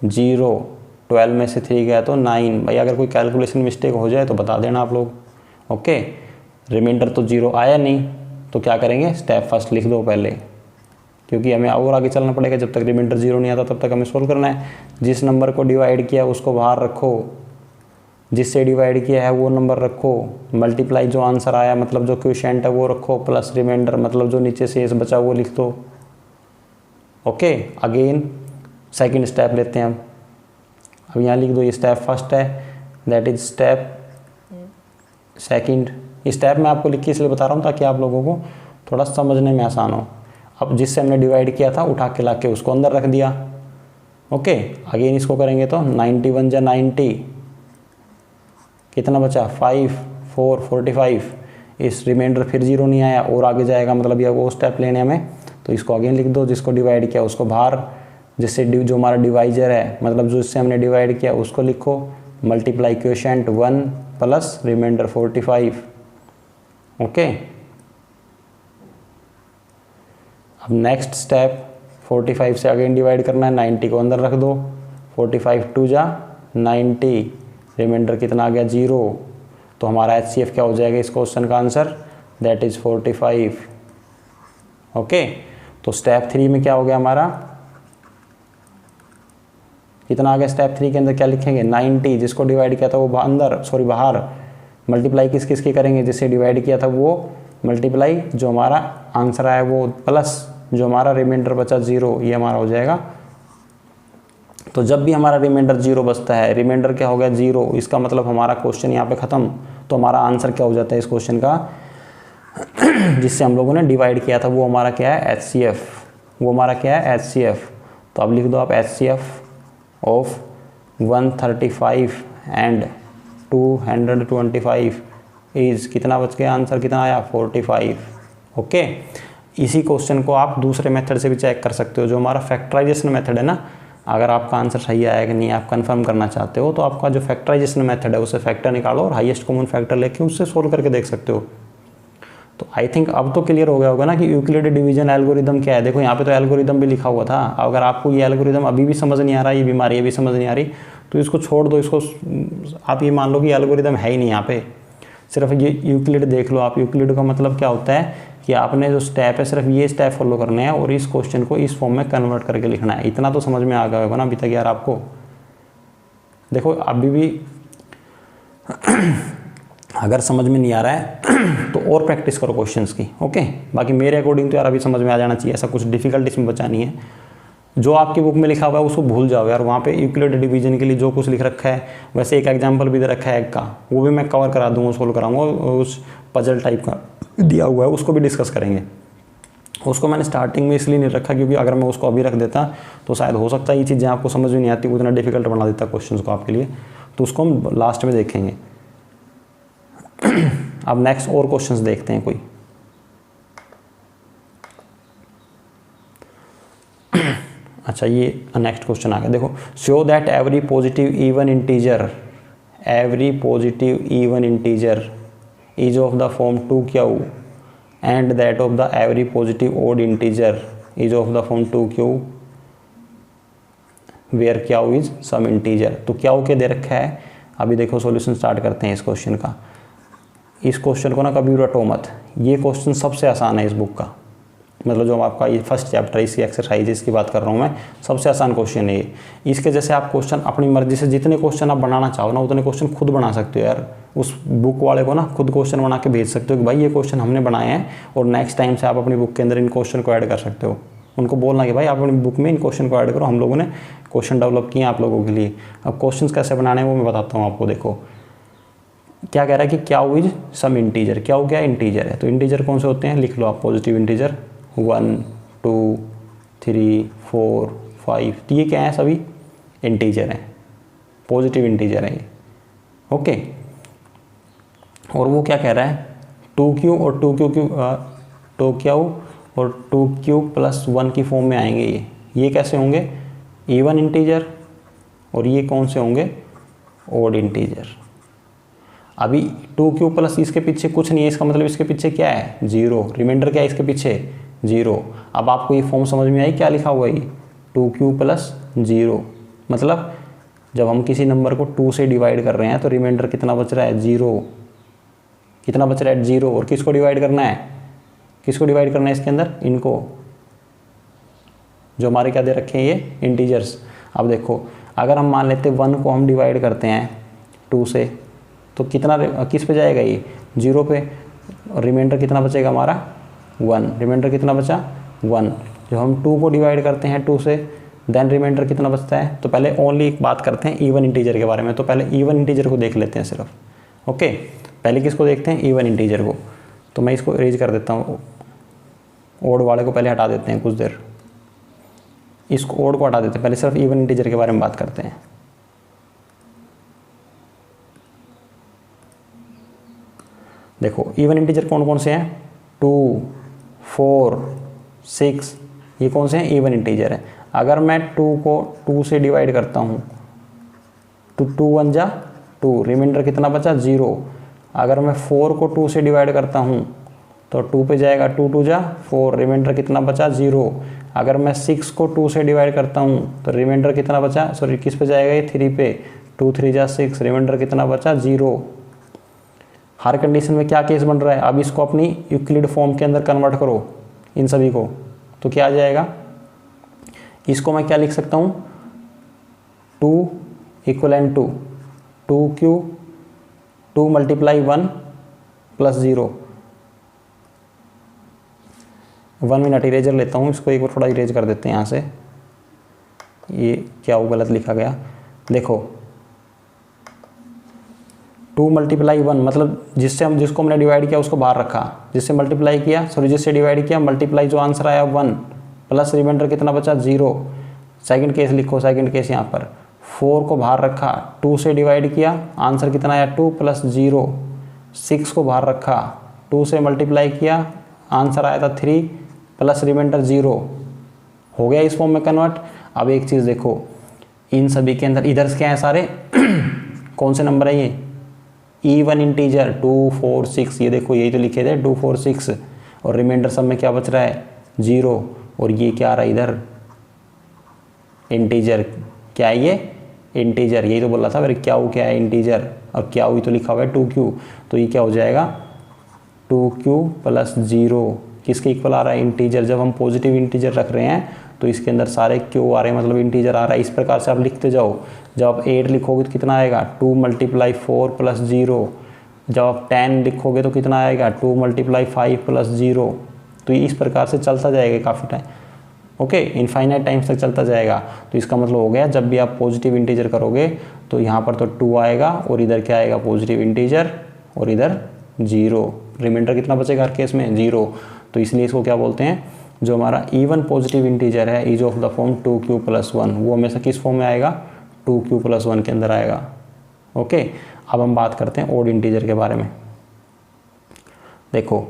0, 12 में से 3 गया तो 9। भाई अगर कोई कैलकुलेशन मिस्टेक हो जाए तो बता देना आप लोग। ओके, रिमाइंडर तो 0 आया नहीं, तो क्या करेंगे, स्टेप फर्स्ट लिख दो पहले, क्योंकि हमें और आगे चलना पड़ेगा। जब तक रिमाइंडर 0 नहीं आता तब तक हमें सोल्व करना है। जिस नंबर को डिवाइड किया उसको बाहर रखो, जिससे डिवाइड किया है वो नंबर रखो, मल्टीप्लाई जो आंसर आया मतलब जो क्वोशिएंट है वो रखो, प्लस रिमाइंडर मतलब जो नीचे शेष बचा वो लिख दो। ओके, अगेन सेकंड स्टेप लेते हैं अब यहाँ लिख दो, ये स्टेप फर्स्ट है, that is step second. Step मैं आपको लिख के इसलिए बता रहा हूँ ताकि आप लोगों को थोड़ा समझने में आसान हो। अब जिससे हमने डिवाइड किया था उठा के ला के उसको अंदर रख दिया। ओके, अगेन इसको करेंगे तो 91 जा 90, कितना बचा, 5, 4, 45। इस रिमाइंडर फिर 0 नहीं आया और आगे जाएगा, मतलब ये वो स्टेप लेने हमें। तो इसको अगेन लिख दो, जिसको डिवाइड किया उसको बाहर, जिससे जो हमारा डिवाइजर है मतलब जो इससे हमने डिवाइड किया उसको लिखो, multiply quotient 1 plus remainder 45। Okay, अब नेक्स्ट स्टेप 45 से अगेन डिवाइड करना है, 90 को अंदर रख दो, 45 2 जा 90, रिमाइंडर कितना आ गया, 0। तो हमारा HCF क्या हो जाएगा इस क्वेश्चन का आंसर, दैट इज 45। ओके, तो स्टेप 3 में क्या हो गया हमारा, कितना आ गया, स्टेप 3 के अंदर क्या लिखेंगे, 90, जिसको डिवाइड किया था वो अंदर, सॉरी बाहर, मल्टीप्लाई किस किस की करेंगे, जिससे डिवाइड किया था वो मल्टीप्लाई जो हमारा आंसर आया वो, प्लस जो हमारा रिमाइंडर बचा 0, ये हमारा हो जाएगा। तो जब भी हमारा रिमाइंडर 0 बचता है, रिमाइंडर क्या हो गया 0, इसका मतलब हमारा क्वेश्चन यहाँ पे ख़त्म। तो हमारा आंसर क्या हो जाता है इस क्वेश्चन का, जिससे हम लोगों ने डिवाइड किया था वो हमारा क्या है, HCF, वो हमारा क्या है, HCF। तो अब लिख दो आप HCF ऑफ 135 एंड 225 इज़, कितना बच गया, आंसर कितना आया, 45। ओके, इसी क्वेश्चन को आप दूसरे मेथड से भी चेक कर सकते हो, जो हमारा फैक्टराइजेशन मेथड है ना। अगर आपका आंसर सही आया कि नहीं आप कंफर्म करना चाहते हो, तो आपका जो फैक्टराइजेशन मेथड है उससे फैक्टर निकालो और हाईएस्ट कॉमन फैक्टर लेके उससे सोल्व करके देख सकते हो। तो आई थिंक अब तो क्लियर हो गया होगा ना कि यूक्लिड डिवीजन एल्गोरिदम क्या है। देखो यहाँ पे तो एल्गोरिदम भी लिखा हुआ था। अगर आपको ये एल्गोरिदम अभी भी समझ नहीं आ रहा, ये बीमारी अभी समझ नहीं आ रही, तो इसको छोड़ दो, इसको आप ये मान लो कि एल्गोरिदम है ही नहीं यहाँ पे, सिर्फ ये यूक्लिड देख लो आप। यूक्लिड का मतलब क्या होता है कि आपने जो स्टेप है सिर्फ ये स्टेप फॉलो करने हैं और इस क्वेश्चन को इस फॉर्म में कन्वर्ट करके लिखना है। इतना तो समझ में आ गया होगा ना अभी तक यार आपको। देखो अभी भी अगर समझ में नहीं आ रहा है तो और प्रैक्टिस करो क्वेश्चंस की। ओके, बाकी मेरे अकॉर्डिंग तो यार अभी समझ में आ जाना चाहिए, ऐसा कुछ डिफिकल्ट इसमें बचा नहीं है। जो आपकी बुक में लिखा हुआ है उसको भूल जाओ यार, वहाँ पे यूक्लिड डिवीजन के लिए जो कुछ लिख रखा है, वैसे एक एग्जांपल भी दे रखा है एक का, वो भी मैं कवर करा दूँगा, सोल्व कराऊंगा। उस पजल टाइप का दिया हुआ है उसको भी डिस्कस करेंगे। उसको मैंने स्टार्टिंग में इसलिए नहीं रखा क्योंकि अगर मैं उसको अभी रख देता तो शायद हो सकता है ये चीज़ें आपको समझ में नहीं आती, उतना डिफिकल्ट बना देता क्वेश्चन को आपके लिए, तो उसको हम लास्ट में देखेंगे। अब नेक्स्ट और क्वेश्चंस देखते हैं कोई। अच्छा, ये नेक्स्ट क्वेश्चन आ गया, देखो। Show that every positive even integer is of the form 2q and that of the every positive odd integer is of the form 2q where q is some integer. तो q के दे रखा है। अभी देखो solution start करते हैं इस question का। इस क्वेश्चन को ना कभी रटो मत, ये क्वेश्चन सबसे आसान है इस बुक का, मतलब जो आपका ये फर्स्ट चैप्टर है इसकी एक्सरसाइजेस की बात कर रहा हूँ मैं, सबसे आसान क्वेश्चन है ये। इसके जैसे आप क्वेश्चन अपनी मर्जी से जितने क्वेश्चन आप बनाना चाहो ना उतने क्वेश्चन खुद बना सकते हो यार। उस बुक वाले को ना खुद क्वेश्चन बना के भेज सकते हो कि भाई ये क्वेश्चन हमने बनाए हैं, और नेक्स्ट टाइम से आप अपनी बुक के अंदर इन क्वेश्चन को ऐड कर सकते हो। उनको बोलना कि भाई आप अपनी बुक में इन क्वेश्चन को ऐड करो, हम लोगों ने क्वेश्चन डेवलप किए हैं आप लोगों के लिए। अब क्वेश्चन कैसे बनाने हैं वो मैं बताता हूँ आपको। देखो क्या कह रहा है कि q is some integer. q क्या इंटीजर है, तो इंटीजर कौन से होते हैं लिख लो आप। पॉजिटिव इंटीजर 1 2 3 4 5, तो ये क्या है, सभी इंटीजर हैं, पॉजिटिव इंटीजर है ये। ओके, और वो क्या कह रहा है 2q और 2q प्लस 1 की फॉर्म में आएंगे ये कैसे होंगे, इवन इंटीजर, और ये कौन से होंगे, ओड इंटीजर। अभी 2q प्लस इसके पीछे कुछ नहीं है, इसका मतलब इसके पीछे क्या है 0, रिमाइंडर क्या है इसके पीछे 0। अब आपको ये फॉर्म समझ में आई क्या लिखा हुआ है 2q प्लस 0, मतलब जब हम किसी नंबर को 2 से डिवाइड कर रहे हैं तो रिमाइंडर कितना बच रहा है 0, कितना बच रहा है 0। और किसको डिवाइड करना है, किसको डिवाइड करना है इसके अंदर, इनको जो हमारे क्या दे रखे हैं ये इंटीजर्स। अब देखो अगर हम मान लेते 1 को हम डिवाइड करते हैं 2 से तो कितना किस पे जाएगा ये 0 पे, और रिमाइंडर कितना बचेगा हमारा 1, रिमाइंडर कितना बचा 1। जब हम 2 को डिवाइड करते हैं 2 से देन रिमाइंडर कितना बचता है। तो पहले ओनली एक बात करते हैं इवन इंटीजर के बारे में, तो पहले इवन इंटीजर को देख लेते हैं सिर्फ। ओके पहले किसको देखते हैं इवन इंटीजर को। तो मैं इसको इरेज कर देता हूँ, ओड वाले को पहले हटा देते हैं कुछ देर, इसको ओड को हटा देते हैं, पहले सिर्फ इवन इंटीजर के बारे में बात करते हैं। देखो इवन इंटीजर कौन कौन से हैं 2, 4, 6, ये कौन से हैं इवन इंटीजर हैं। अगर मैं 2 को 2 से डिवाइड करता हूँ तो 2 1 जा 2, रिमाइंडर कितना बचा 0। अगर मैं 4 को 2 से डिवाइड करता हूँ तो 2 पे जाएगा 2 2 जा 4, रिमाइंडर कितना बचा 0। अगर मैं 6 को 2 से डिवाइड करता हूँ तो रिमाइंडर कितना बचा, सॉरी किस पे जाएगा ये 3 पे, 2 3 जा 6, रिमाइंडर कितना बचा 0। हर कंडीशन में क्या केस बन रहा है। अब इसको अपनी यूक्लिड फॉर्म के अंदर कन्वर्ट करो इन सभी को, तो क्या आ जाएगा, इसको मैं क्या लिख सकता हूँ 2 equivalent to 2q 2 multiply 1 plus 0। 1 minute eraser लेता हूँ, इसको एक बार थोड़ा इरेज कर देते हैं यहाँ से, ये क्या वो गलत लिखा गया। देखो 2 मल्टीप्लाई 1 मतलब जिसको हमने डिवाइड किया उसको बाहर रखा, जिससे मल्टीप्लाई किया सॉरी जिससे डिवाइड किया मल्टीप्लाई जो आंसर आया 1 प्लस रिमाइंडर कितना बचा 0। सेकंड केस लिखो, सेकंड केस यहाँ पर 4 को बाहर रखा, 2 से डिवाइड किया आंसर कितना आया 2 प्लस 0। 6 को बाहर रखा, 2 से मल्टीप्लाई किया आंसर आया था 3 प्लस रिमाइंडर 0। हो गया इस फॉर्म में कन्वर्ट। अब एक चीज़ देखो इन सभी के अंदर इधर क्या है सारे कौन से नंबर है ये इवन इंटीजर 2 4 6, ये देखो यही तो लिखे थे 2 4 6, और रिमाइंडर सब में क्या बच रहा है 0। और ये क्या आ रहा है इधर इंटीजर, क्या है ये इंटीजर, यही तो बोल रहा था फिर क्या क्या है इंटीजर, और क्या हुई तो लिखा हुआ है 2q, तो ये क्या हो जाएगा 2q प्लस 0 किसके इक्वल आ रहा है इंटीजर। जब हम पॉजिटिव इंटीजर रख रहे हैं तो इसके अंदर सारे q आ रहे हैं मतलब इंटीजर आ रहा है। इस प्रकार से आप लिखते जाओ, जब आप 8 लिखोगे तो कितना आएगा 2 मल्टीप्लाई 4 प्लस 0। जब आप 10 लिखोगे तो कितना आएगा 2 मल्टीप्लाई 5 प्लस 0। तो ये इस प्रकार से चलता जाएगा काफ़ी टाइम, ओके इनफाइनाइट टाइम्स तक चलता जाएगा। तो इसका मतलब हो गया जब भी आप पॉजिटिव इंटीजर करोगे तो यहाँ पर तो 2 आएगा और इधर क्या आएगा पॉजिटिव इंटीजर और इधर 0, रिमाइंडर कितना बचेगा हर केस में 0। तो इसलिए इसको क्या बोलते हैं, जो हमारा इवन पॉजिटिव इंटीजर है is of the form 2q plus 1, वो हमेशा किस फॉर्म में आएगा 2q प्लस 1 के अंदर आएगा। ओके अब हम बात करते हैं ऑड इंटीजर के बारे में। देखो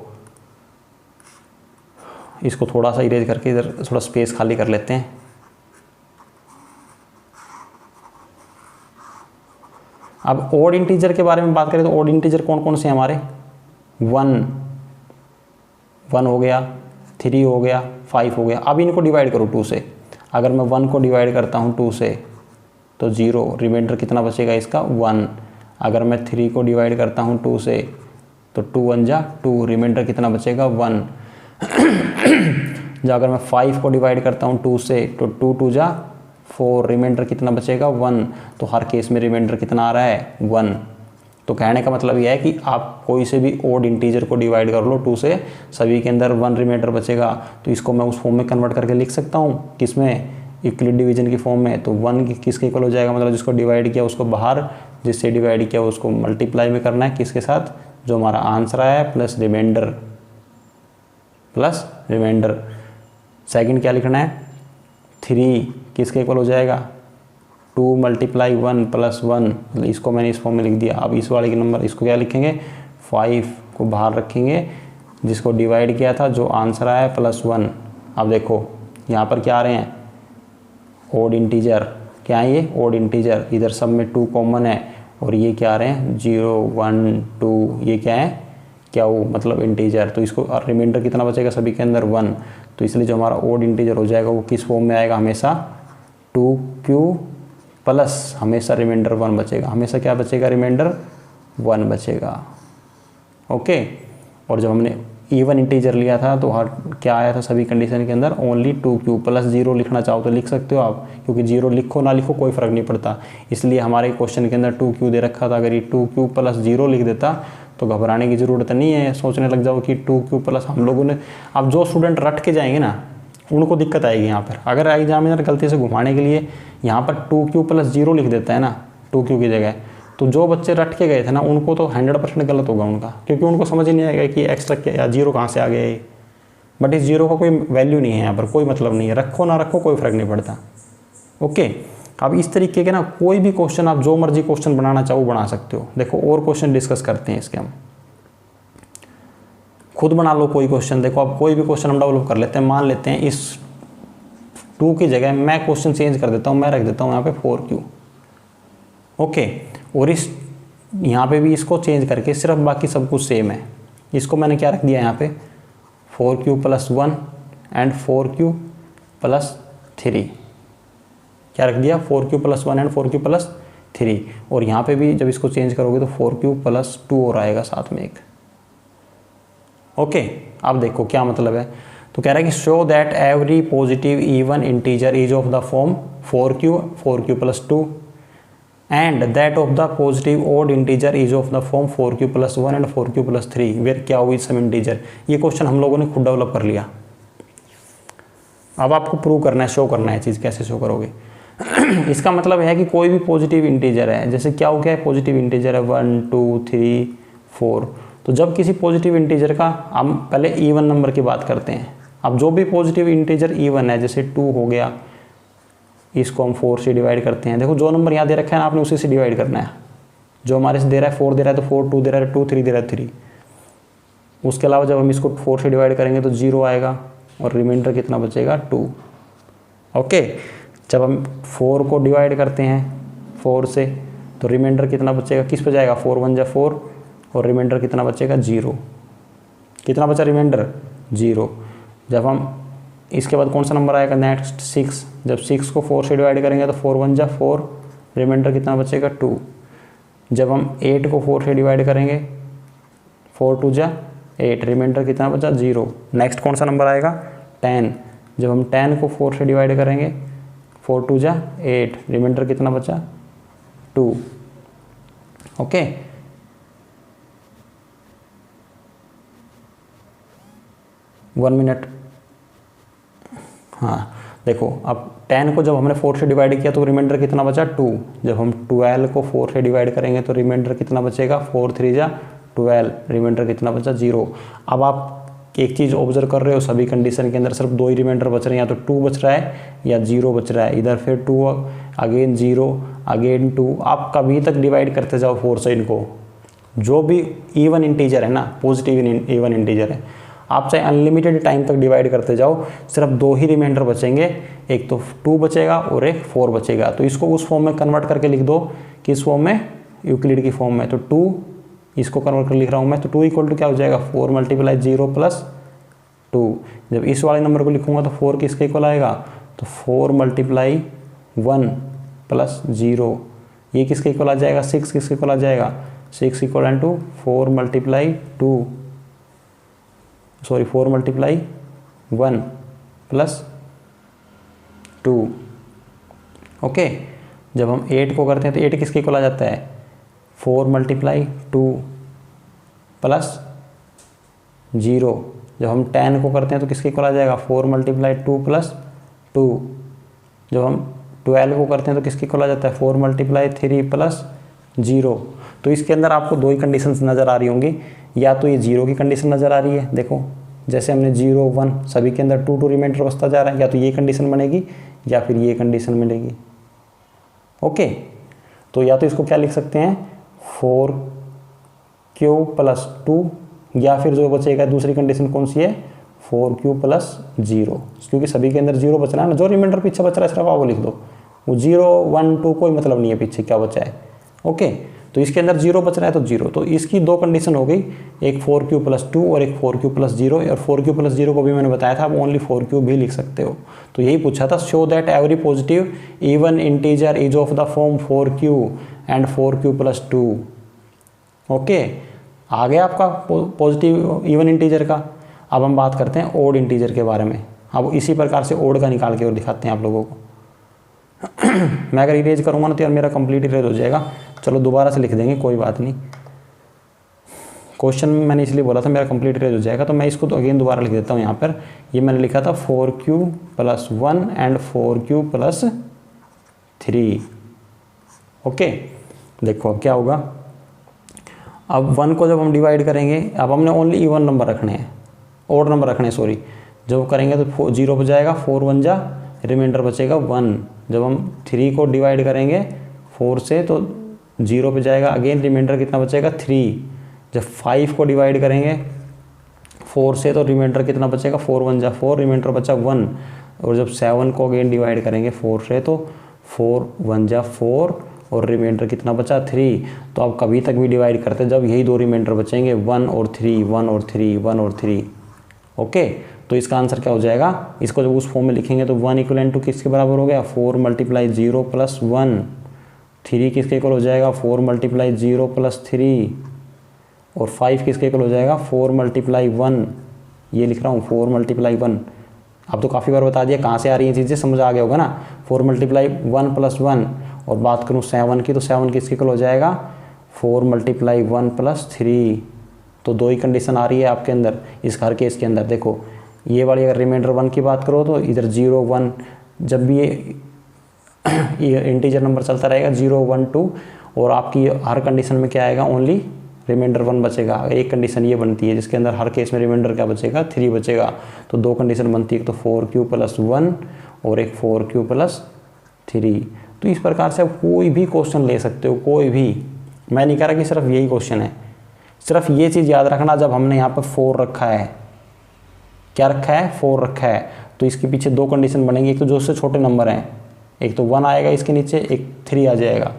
इसको थोड़ा सा इरेज करके इधर थोड़ा स्पेस खाली कर लेते हैं। अब ऑड इंटीजर के बारे में बात करें तो ऑड इंटीजर कौन कौन से हैं हमारे 1 हो गया, 3 हो गया, 5 हो गया। अब इनको डिवाइड करो 2 से। अगर मैं 1 को डिवाइड करता हूँ 2 से तो 0, रिमाइंडर कितना बचेगा इसका 1। अगर मैं 3 को डिवाइड करता हूँ 2 से तो 2 1 जा 2, रिमाइंडर कितना बचेगा 1। जब अगर मैं 5 को डिवाइड करता हूँ 2 से तो 2 2 जा 4, रिमाइंडर कितना बचेगा 1। तो हर केस में रिमाइंडर कितना आ रहा है 1। तो कहने का मतलब यह है कि आप कोई से भी ओड इंटीजर को डिवाइड कर लो 2 से, सभी के अंदर 1 रिमाइंडर बचेगा। तो इसको मैं उस फॉर्म में कन्वर्ट करके लिख सकता हूँ किसमें यूक्लिड डिवीजन की फॉर्म में। तो 1 किसके इक्वल हो जाएगा, मतलब जिसको डिवाइड किया उसको बाहर, जिससे डिवाइड किया उसको मल्टीप्लाई में करना है किसके साथ, जो हमारा आंसर आया है प्लस रिमाइंडर। सेकंड क्या लिखना है 3 किसके इक्वल हो जाएगा 2 मल्टीप्लाई 1 प्लस 1, इसको मैंने इस फॉर्म में लिख दिया। अब इस वाले के नंबर इसको क्या लिखेंगे 5 को बाहर रखेंगे, जिसको डिवाइड किया था जो आंसर आया प्लस 1। अब देखो यहाँ पर क्या आ रहे हैं ओड इंटीजर, क्या है ये ओड इंटीजर, इधर सब में 2 कॉमन है और ये क्या आ रहे हैं 0 1 2, ये क्या है क्यू मतलब इंटीजर। तो इसको रिमाइंडर कितना बचेगा सभी के अंदर 1। तो इसलिए जो हमारा ओड इंटीजर हो जाएगा वो किस फॉर्म में आएगा, हमेशा 2q प्लस हमेशा रिमाइंडर 1 बचेगा, हमेशा क्या बचेगा रिमाइंडर 1 बचेगा। ओके, और जब हमने इवन इंटीजर लिया था तो क्या आया था सभी कंडीशन के अंदर ओनली 2q प्लस 0 लिखना चाहो तो लिख सकते हो आप, क्योंकि 0 लिखो ना लिखो कोई फ़र्क नहीं पड़ता। इसलिए हमारे क्वेश्चन के अंदर 2q दे रखा था, अगर ये 2q प्लस 0 लिख देता तो घबराने की ज़रूरत नहीं है, सोचने लग जाओ कि 2q प्लस हम लोगों ने। अब जो स्टूडेंट रट के जाएंगे ना उनको दिक्कत आएगी यहाँ पर। अगर एग्जामिनर गलती से घुमाने के लिए यहाँ पर 2q प्लस 0 लिख देता है ना 2q की जगह, तो जो बच्चे रट के गए थे ना उनको तो 100% गलत होगा उनका, क्योंकि उनको समझ ही नहीं आएगा कि एक्स्ट्रा क्या या 0 कहाँ से आ गया। बट इस 0 का कोई वैल्यू नहीं है यहाँ पर, कोई मतलब नहीं है, रखो ना रखो कोई फ़र्क नहीं पड़ता। ओके, अब इस तरीके के ना कोई भी क्वेश्चन आप जो मर्जी क्वेश्चन बनाना चाहो बना सकते हो। देखो और क्वेश्चन डिस्कस करते हैं इसके, हम खुद बना लो कोई क्वेश्चन। देखो अब कोई भी क्वेश्चन हम डेवलप कर लेते हैं, मान लेते हैं इस 2 की जगह मैं क्वेश्चन चेंज कर देता हूँ, मैं रख देता हूँ यहाँ पे 4q। ओके, और इस यहाँ पे भी इसको चेंज करके सिर्फ बाकी सब कुछ सेम है। इसको मैंने क्या रख दिया यहाँ पे 4q plus 1 and 4q plus 3, क्या रख दिया 4q plus 1 and 4q plus 3। और यहाँ पे भी जब इसको चेंज करोगे तो 4q प्लस 2 और आएगा साथ में एक। ओके, अब देखो क्या मतलब है, तो कह रहा है कि show that every positive even integer is of the form 4q plus 2 and that of the positive odd integer is of the form 4q plus 1 and 4q plus 3 where क्या हुई सम इंटीजर। ये question हम लोगों ने खुद develop कर लिया। अब आपको प्रूव करना है, शो करना है चीज़, कैसे शो करोगे इसका मतलब है कि कोई भी पॉजिटिव इंटीजर है, जैसे क्या हो गया है पॉजिटिव इंटीजर है 1 2 3 4, तो जब किसी पॉजिटिव इंटीजर का हम पहले इवन नंबर की बात करते हैं। अब जो भी पॉजिटिव इंटीजर इवन है, जैसे 2 हो गया, इसको हम 4 से डिवाइड करते हैं। देखो जो नंबर यहाँ दे रखा है ना आपने उसी से डिवाइड करना है। जो हमारे से दे रहा है 4 दे रहा है तो 4, 2 दे रहा है 2, 3 दे रहा है 3। उसके अलावा जब हम इसको 4 से डिवाइड करेंगे तो 0 आएगा और रिमाइंडर कितना बचेगा 2। ओके, जब हम 4 को डिवाइड करते हैं 4 से तो रिमाइंडर कितना बचेगा, किस पे जाएगा 4 1 जा 4 और रिमाइंडर कितना बचेगा 0। कितना बचा रिमाइंडर 0। जब हम इसके बाद कौन सा नंबर आएगा नेक्स्ट 6, जब 6 को 4 से डिवाइड करेंगे तो 4 1 जा 4, रिमाइंडर कितना बचेगा 2। जब हम 8 को 4 से डिवाइड करेंगे 4 2 जा 8, रिमाइंडर कितना बचा 0। नेक्स्ट कौन सा नंबर आएगा 10, जब हम 10 को 4 से डिवाइड करेंगे 4 2 जा 8, रिमाइंडर कितना बचा 2। Okay, one minute. हाँ देखो अब 10 को जब हमने 4 से डिवाइड किया तो रिमाइंडर कितना बचा 2। जब हम 12 को 4 से डिवाइड करेंगे तो रिमाइंडर कितना बचेगा 4 3 जा 12, रिमाइंडर कितना बचा 0। अब आप एक चीज़ ऑब्जर्व कर रहे हो, सभी कंडीशन के अंदर सिर्फ 2 ही रिमाइंडर बच रहे हैं, या तो 2 बच रहा है या 0 बच रहा है। इधर फिर 2 अगेन 0 अगेन 2। आप कभी तक डिवाइड करते जाओ 4 से इनको, जो भी इवन इंटीजर है ना, पॉजिटिव इवन इंटीजर है, आप चाहे अनलिमिटेड टाइम तक डिवाइड करते जाओ, सिर्फ 2 ही रिमाइंडर बचेंगे, एक तो 2 बचेगा और एक 4 बचेगा। तो इसको उस फॉर्म में कन्वर्ट करके लिख दो, किस फॉर्म में, यूक्लिड की फॉर्म में। तो 2 इसको कन्वर्ट कर लिख रहा हूँ मैं, तो 2 इक्वल टू क्या हो जाएगा 4 मल्टीप्लाई 0 प्लस 2। जब इस वाले नंबर को लिखूंगा तो 4 किसके इक्वल आएगा, तो 4 मल्टीप्लाई 1 प्लस 0, ये किसके इक्वल आ जाएगा 6 किसके इक्वल आ जाएगा 6 equal to 4 multiply 2 sorry 4 multiply 1 plus 2। Okay, जब हम 8 को करते हैं तो 8 किसके इक्वल आ जाता है 4 मल्टीप्लाई 2 प्लस 0। जब हम 10 को करते हैं तो किसके इक्वल आ जाएगा 4 मल्टीप्लाई 2 प्लस 2। जब हम 12 को करते हैं तो किसके इक्वल आ जाता है 4 मल्टीप्लाई 3 प्लस 0। तो इसके अंदर आपको 2 ही कंडीशंस नज़र आ रही होंगी, या तो ये 0 की कंडीशन नज़र आ रही है, देखो जैसे हमने 0 1 सभी के अंदर 2 2 रिमाइंडर बचता जा रहा है, या तो ये कंडीशन बनेगी या फिर ये कंडीशन मिलेगी। ओके, तो या तो इसको क्या लिख सकते हैं 4q प्लस 2, या फिर जो बचेगा दूसरी कंडीशन कौन सी है 4q प्लस 0, क्योंकि सभी के अंदर 0 बचना है ना, जो रिमाइंडर पीछे बच रहा है सिर्फ वो लिख दो, वो 0 1 2 कोई मतलब नहीं है पीछे क्या बचा है। ओके, तो इसके अंदर 0 बच रहा है तो 0, तो इसकी दो कंडीशन हो गई, एक 4q+2 और एक 4q+0, और 4q+0 को भी मैंने बताया था आप ओनली 4q भी लिख सकते हो। तो यही पूछा था, show that every positive even integer is of the form 4q and 4q+2। Okay, आ गया आपका पॉजिटिव इवन इंटीजर का। अब हम बात करते हैं ओड इंटीजर के बारे में। अब इसी प्रकार से ओड का निकाल के और दिखाते हैं आप लोगों को। मैं अगर इरेज करूँगा ना तो यार मेरा कंप्लीट इरेज हो जाएगा। चलो दोबारा से लिख देंगे, कोई बात नहीं। क्वेश्चन में मैंने इसलिए बोला था मेरा कंप्लीट इरेज हो जाएगा, तो मैं इसको तो अगेन दोबारा लिख देता हूँ यहाँ पर। ये मैंने लिखा था 4q+1 एंड 4q+3। ओके, देखो अब क्या होगा। अब 1 को जब हम डिवाइड करेंगे, अब हमने ओनली इवन नंबर रखने हैं, ओड नंबर रखने हैं सॉरी। जब करेंगे तो 0 हो जाएगा, 4 1 जा, रिमाइंडर बचेगा 1। जब हम 3 को डिवाइड करेंगे 4 से तो 0 पे जाएगा, अगेन रिमाइंडर कितना बचेगा 3। जब 5 को डिवाइड करेंगे 4 से तो रिमाइंडर कितना बचेगा 4 1 जा 4, रिमाइंडर बचा 1। और जब 7 को अगेन डिवाइड करेंगे 4 से तो 4 1 जा 4 और रिमाइंडर कितना बचा 3। तो आप कभी तक भी डिवाइड करते जब यही दो रिमाइंडर बचेंगे 1 और 3, 1 और 3, 1 और 3। ओके, तो इसका आंसर क्या हो जाएगा, इसको जब उस फॉर्म में लिखेंगे तो 1 इक्वलेंट टू किसके बराबर हो गया 4 × 0 + 1। 3 किसके इक्वल हो जाएगा 4 × 0 + 3। और 5 किसके इक्वल हो जाएगा 4 × 1। ये लिख रहा हूँ 4 × 1। अब तो काफ़ी बार बता दिया कहाँ से आ रही हैं चीज़ें, समझ आ गया होगा ना। 4 × 1 + 1। और बात करूँ 7 की तो 7 किसके इक्वल हो जाएगा 4 × 1 + 3। तो दो ही कंडीशन आ रही है आपके अंदर इस हर केस के अंदर। देखो ये वाली अगर रिमाइंडर 1 की बात करो तो इधर 0 1, जब भी ये इंटीजर नंबर चलता रहेगा 0 1 2, और आपकी हर कंडीशन में क्या आएगा ओनली रिमाइंडर 1 बचेगा। एक कंडीशन ये बनती है जिसके अंदर हर केस में रिमाइंडर क्या बचेगा 3 बचेगा। तो दो कंडीशन बनती है, एक तो 4q+1 और एक 4q+3। तो इस प्रकार से आप कोई भी क्वेश्चन ले सकते हो, कोई भी। मैं नहीं कह रहा कि सिर्फ यही क्वेश्चन है, सिर्फ ये चीज़ याद रखना, जब हमने यहाँ पर 4 रखा है, क्या रखा है 4 रखा है, तो इसके पीछे दो कंडीशन बनेंगी। एक तो जो उससे छोटे नंबर हैं, एक तो 1 आएगा इसके नीचे, एक 3 आ जाएगा।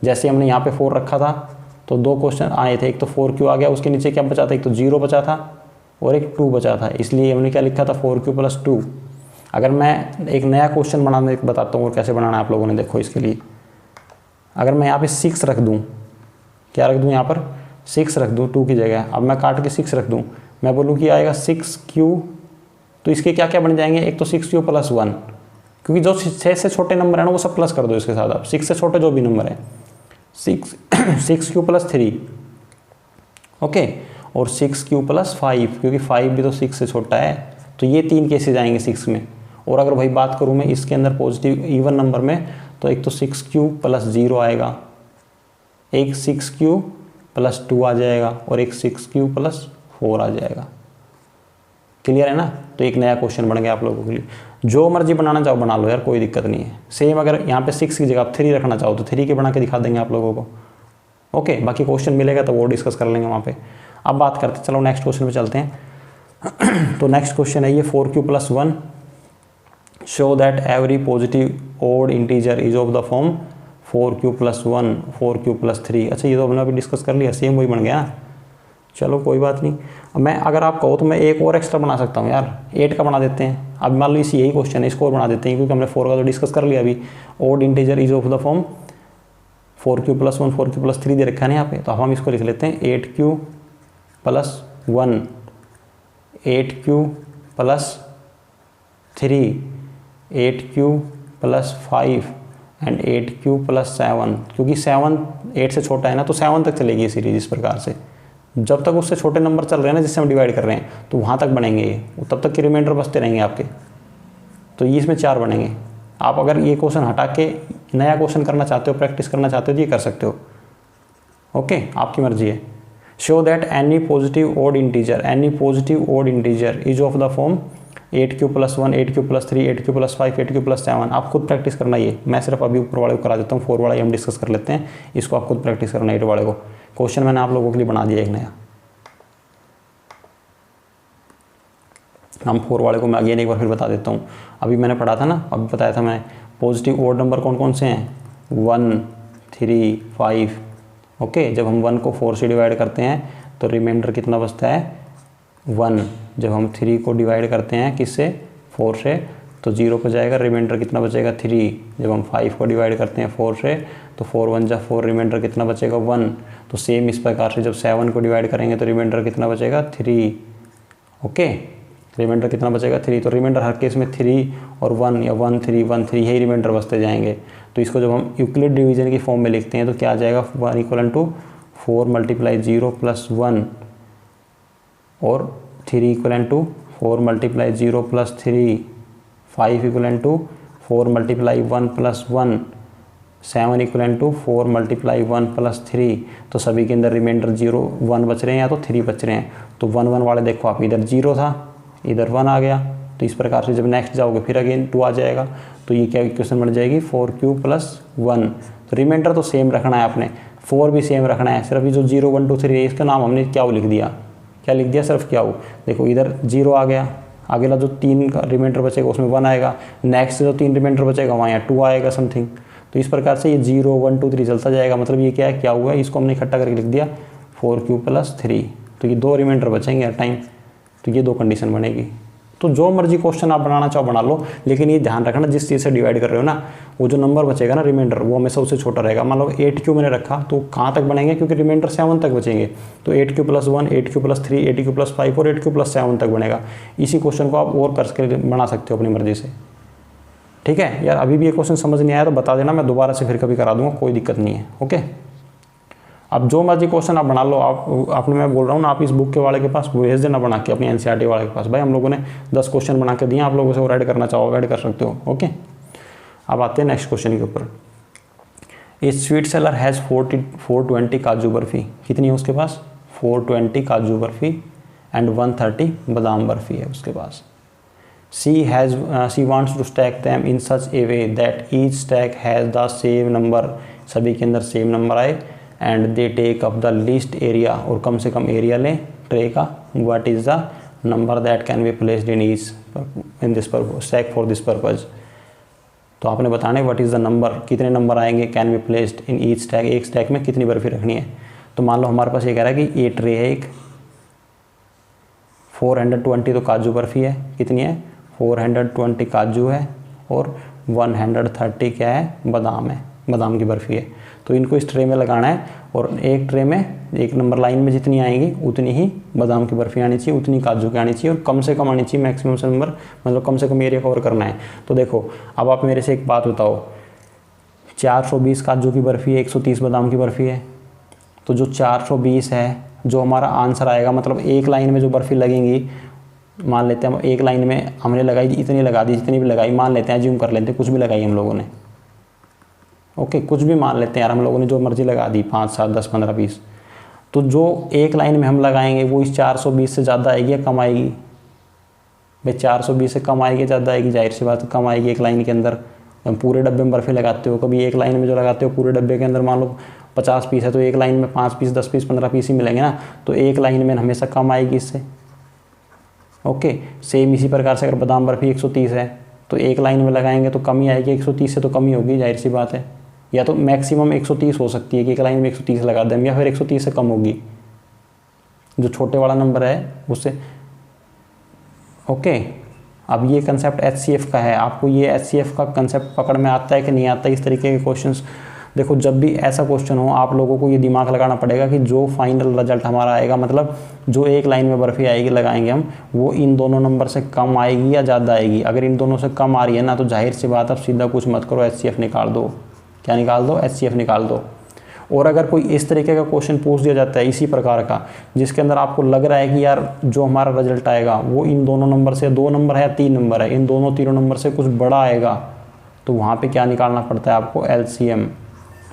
जैसे हमने यहाँ पे 4 रखा था तो दो क्वेश्चन आए थे, एक तो 4q आ गया, उसके नीचे क्या बचा था, एक तो 0 बचा था और एक 2 बचा था। इसलिए हमने क्या लिखा था 4q+2। अगर मैं एक नया क्वेश्चन बनाने बताता हूँ और कैसे बनाना है आप लोगों ने, देखो इसके लिए अगर मैं यहाँ पे 6 रख दूँ, क्या रख दूँ यहाँ पर 6 रख दूँ 2 की जगह। अब मैं काट के 6 रख दूँ, मैं बोलूँ कि आएगा 6q, तो इसके क्या क्या बन जाएंगे, एक तो 6q+1, क्योंकि जो 6 से छोटे नंबर है ना वो सब प्लस कर दो इसके साथ। आप 6 से छोटे जो भी नंबर है 6q+3। ओके, और 6q+5, क्योंकि 5 भी तो 6 से छोटा है। तो ये 3 केसेज आएंगे 6 में। और अगर भाई बात करूँ मैं इसके अंदर पॉजिटिव इवन नंबर में, तो एक तो 6q+0 आएगा, एक 6q+2 आ जाएगा और एक 6q+4 आ जाएगा। क्लियर है ना। तो एक नया क्वेश्चन बन गया आप लोगों के लिए। जो मर्जी बनाना चाहो बना लो यार, कोई दिक्कत नहीं है। सेम अगर यहाँ पे 6 की जगह आप 3 रखना चाहो तो 3 के बना के दिखा देंगे आप लोगों को। ओके, बाकी क्वेश्चन मिलेगा तो वो डिस्कस कर लेंगे वहाँ पे। अब बात करते हैं, चलो नेक्स्ट क्वेश्चन पे चलते हैं। तो नेक्स्ट क्वेश्चन है ये 4q+1 show that every positive odd integer is of the form 4q+1 4q+3। अच्छा, ये तो हमने अभी डिस्कस कर लिया, सेम वही बन गया। चलो कोई बात नहीं। अब मैं अगर आप कहो तो मैं एक और एक्स्ट्रा बना सकता हूँ यार, 8 का बना देते हैं। अब मान लो इसी यही क्वेश्चन है, इसको और बना देते हैं, क्योंकि हमने 4 का तो डिस्कस कर लिया अभी। Odd integer is of the form 4q+1 4q+3 दे रखा है ना यहाँ पे, तो हम इसको लिख लेते हैं 8q+1 8q+3 8q+5 and 8q+7, क्योंकि 7 8 से छोटा है ना, तो 7 तक चलेगी ये सीरीज। इस प्रकार से जब तक उससे छोटे नंबर चल रहे हैं ना जिससे हम डिवाइड कर रहे हैं, तो वहाँ तक बनेंगे ये, तब तक के रिमाइंडर बचते रहेंगे आपके। तो ये इसमें 4 बनेंगे। आप अगर ये क्वेश्चन हटा के नया क्वेश्चन करना चाहते हो, प्रैक्टिस करना चाहते हो तो ये कर सकते हो। ओके, आपकी मर्जी है। Show that any positive odd integer is of the form 8q+1 8q+3 8q+5 8q+7। आप खुद प्रैक्टिस करना ये, मैं सिर्फ अभी ऊपर वाले को करा देता हूँ, 4 वाला हम डिस्कस कर लेते हैं। इसको आप खुद प्रैक्टिस करना 8 वाले को। क्वेश्चन मैंने आप लोगों के लिए बना दिया एक नया। हम 4 वाले को मैं अगेन एक बार फिर बता देता हूँ। अभी मैंने पढ़ा था ना, अभी बताया था मैंने, पॉजिटिव ओड नंबर कौन कौन से हैं 1 3 5 ओके, जब हम 1 को 4 से डिवाइड करते हैं तो रिमाइंडर कितना बचता है 1। जब हम 3 को डिवाइड करते हैं किससे 4 से तो 0 पर जाएगा, रिमाइंडर कितना बचेगा 3। जब हम 5 को डिवाइड करते हैं 4 से तो 4 1 जा 4, रिमाइंडर कितना बचेगा 1। तो सेम इस प्रकार से जब 7 को डिवाइड करेंगे तो रिमाइंडर कितना बचेगा 3। ओके, रिमाइंडर कितना बचेगा 3। तो रिमाइंडर हर केस में 3 और 1 या 1 3 1 3 यही रिमाइंडर बचते जाएंगे। तो इसको जब हम यूक्लिड डिवीजन की फॉर्म में लिखते हैं तो क्या आ जाएगा 1 इक्वल टू 4 मल्टीप्लाई 0 प्लस 1 और 3 equal to 4 multiply 0 plus 3, 5 equal to 4 multiply 1 plus 1, 7 equal to 4 multiply 1 plus 3। तो सभी के अंदर रिमाइंडर 0 1 बच रहे हैं या तो 3 बच रहे हैं। तो 1 1 वाले देखो आप, इधर 0 था इधर 1 आ गया। तो इस प्रकार से जब नेक्स्ट जाओगे फिर अगेन 2 आ जाएगा। तो ये क्या इक्वेशन बन जाएगी 4q प्लस 1। तो रिमाइंडर तो सेम रखना है आपने, 4 भी सेम रखना है, सिर्फ ये जो 0 1 2 3 है इसका नाम हमने क्या लिख दिया, क्या लिख दिया सिर्फ क्या हो। देखो इधर 0 आ गया, अगला जो 3 का रिमाइंडर बचेगा उसमें 1 आएगा, नेक्स्ट जो 3 रिमाइंडर बचेगा वहाँ यहाँ 2 आएगा समथिंग। तो इस प्रकार से ये 0 1 2 3 चलता जाएगा। मतलब ये क्या है क्या हुआ है, इसको हमने इकट्ठा करके लिख दिया 4q प्लस 3। तो ये 2 रिमाइंडर बचेंगे हर टाइम। तो ये 2 कंडीशन बनेगी। तो जो मर्जी क्वेश्चन आप बनाना चाहो बना लो, लेकिन ये ध्यान रखना जिस चीज़ से डिवाइड कर रहे हो ना वो जो नंबर बचेगा ना रिमाइंडर वो हमेशा उससे छोटा रहेगा। मान लो 8q मैंने रखा तो कहाँ तक बनेंगे, क्योंकि रिमाइंडर 7 तक बचेंगे। तो 8q plus 1 8q plus 3 8q plus 5 और 8q प्लस 7 तक बनेगा। इसी क्वेश्चन को आप और करके बना सकते हो अपनी मर्जी से। ठीक है यार, अभी भी ये क्वेश्चन समझ नहीं आया तो बता देना, मैं दोबारा से फिर कभी करा दूंगा, कोई दिक्कत नहीं है। ओके, अब जो मर्जी क्वेश्चन आप बना लो, आपने मैं बोल रहा हूँ ना आप इस बुक के वाले के पास भेज देना बना के, अपनी एनसीईआरटी वाले के पास। भाई हम लोगों ने 10 क्वेश्चन बना के दिए, आप लोगों से वो ऐड करना चाहो ऐड कर सकते हो। ओके, अब आते हैं नेक्स्ट क्वेश्चन के ऊपर। ए स्वीट सेलर हैज़ 420 काजू बर्फी। कितनी है उसके पास 420 काजू बर्फी एंड 130 बादाम बर्फी है उसके पास। she wants to stack them in such a way that each stack has the same number, सभी के अंदर सेम नंबर आए, and they take up the least area, और कम से कम एरिया लें ट्रे का। What is the number that can be placed in each in this stack for this purpose. तो आपने बताना है व्हाट इज़ द नंबर, कितने नंबर आएंगे can be placed in each stack, एक स्टैक में कितनी बर्फी रखनी है। तो मान लो हमारे पास ये कह रहा है कि ये ट्रे है एक, 420 तो काजू बर्फी है, कितनी है 420 काजू है, और 130 क्या है बादाम है, बादाम की बर्फ़ी है। तो इनको इस ट्रे में लगाना है, और एक ट्रे में एक नंबर लाइन में जितनी आएंगी उतनी ही बादाम की बर्फ़ी आनी चाहिए, उतनी काजू की आनी चाहिए, और कम से कम आनी चाहिए मैक्सिमम से नंबर, मतलब कम से कम एरिया कवर करना है। तो देखो अब आप मेरे से एक बात बताओ, 420 काजू की बर्फ़ी है, 130 बादाम की बर्फ़ी है। तो जो 420 है जो हमारा आंसर आएगा, मतलब एक लाइन में जो बर्फ़ी लगेंगी, मान लेते हैं हम एक लाइन में हमने लगाई इतनी लगा दी, जितनी भी लगाई मान लेते हैं, ज्यूम कर लेते हैं कुछ भी लगाई हम लोगों ने। ओके, कुछ भी मान लेते हैं यार हम लोगों ने, जो मर्जी लगा दी 5 7 10 15 20। तो जो एक लाइन में हम लगाएंगे वो इस 420 से ज़्यादा आएगी या कम आएगी। भाई 420 से कम आएगी ज़्यादा आएगी, जाहिर सी बात कम आएगी। एक लाइन के अंदर हम पूरे डब्बे में बर्फ़ी लगाते हो, कभी एक लाइन में जो लगाते हो पूरे डब्बे के अंदर मान लो 50 पीस है, तो एक लाइन में 5 पीस 10 पीस 15 पीस ही मिलेंगे ना। तो एक लाइन में हमेशा कम आएगी इससे। ओके, सेम इसी प्रकार से अगर बादाम बर्फ़ी 130 है तो एक लाइन में लगाएंगे तो कम ही आएगी, 130 से तो कम ही होगी, जाहिर सी बात है। या तो मैक्सिमम 130 हो सकती है कि एक लाइन में 130 लगा दें, या फिर 130 से कम होगी, जो छोटे वाला नंबर है उससे। ओके, अब ये कंसेप्ट HCF का है, आपको ये HCF का कंसेप्ट पकड़ में आता है कि नहीं आता है। इस तरीके के क्वेश्चंस देखो, जब भी ऐसा क्वेश्चन हो आप लोगों को ये दिमाग लगाना पड़ेगा कि जो फाइनल रिजल्ट हमारा आएगा, मतलब जो एक लाइन में बर्फ़ी आएगी लगाएंगे हम, वो इन दोनों नंबर से कम आएगी या ज़्यादा आएगी। अगर इन दोनों से कम आ रही है ना तो जाहिर सी बात, अब सीधा कुछ मत करो, HCF निकाल दो। क्या निकाल दो, HCF निकाल दो। और अगर कोई इस तरीके का क्वेश्चन पूछ दिया जाता है इसी प्रकार का, जिसके अंदर आपको लग रहा है कि यार जो हमारा रिजल्ट आएगा वो इन दोनों नंबर से, 2 नंबर है या 3 नंबर है, इन दोनों तीनों नंबर से कुछ बड़ा आएगा, तो वहाँ पे क्या निकालना पड़ता है आपको, LCM।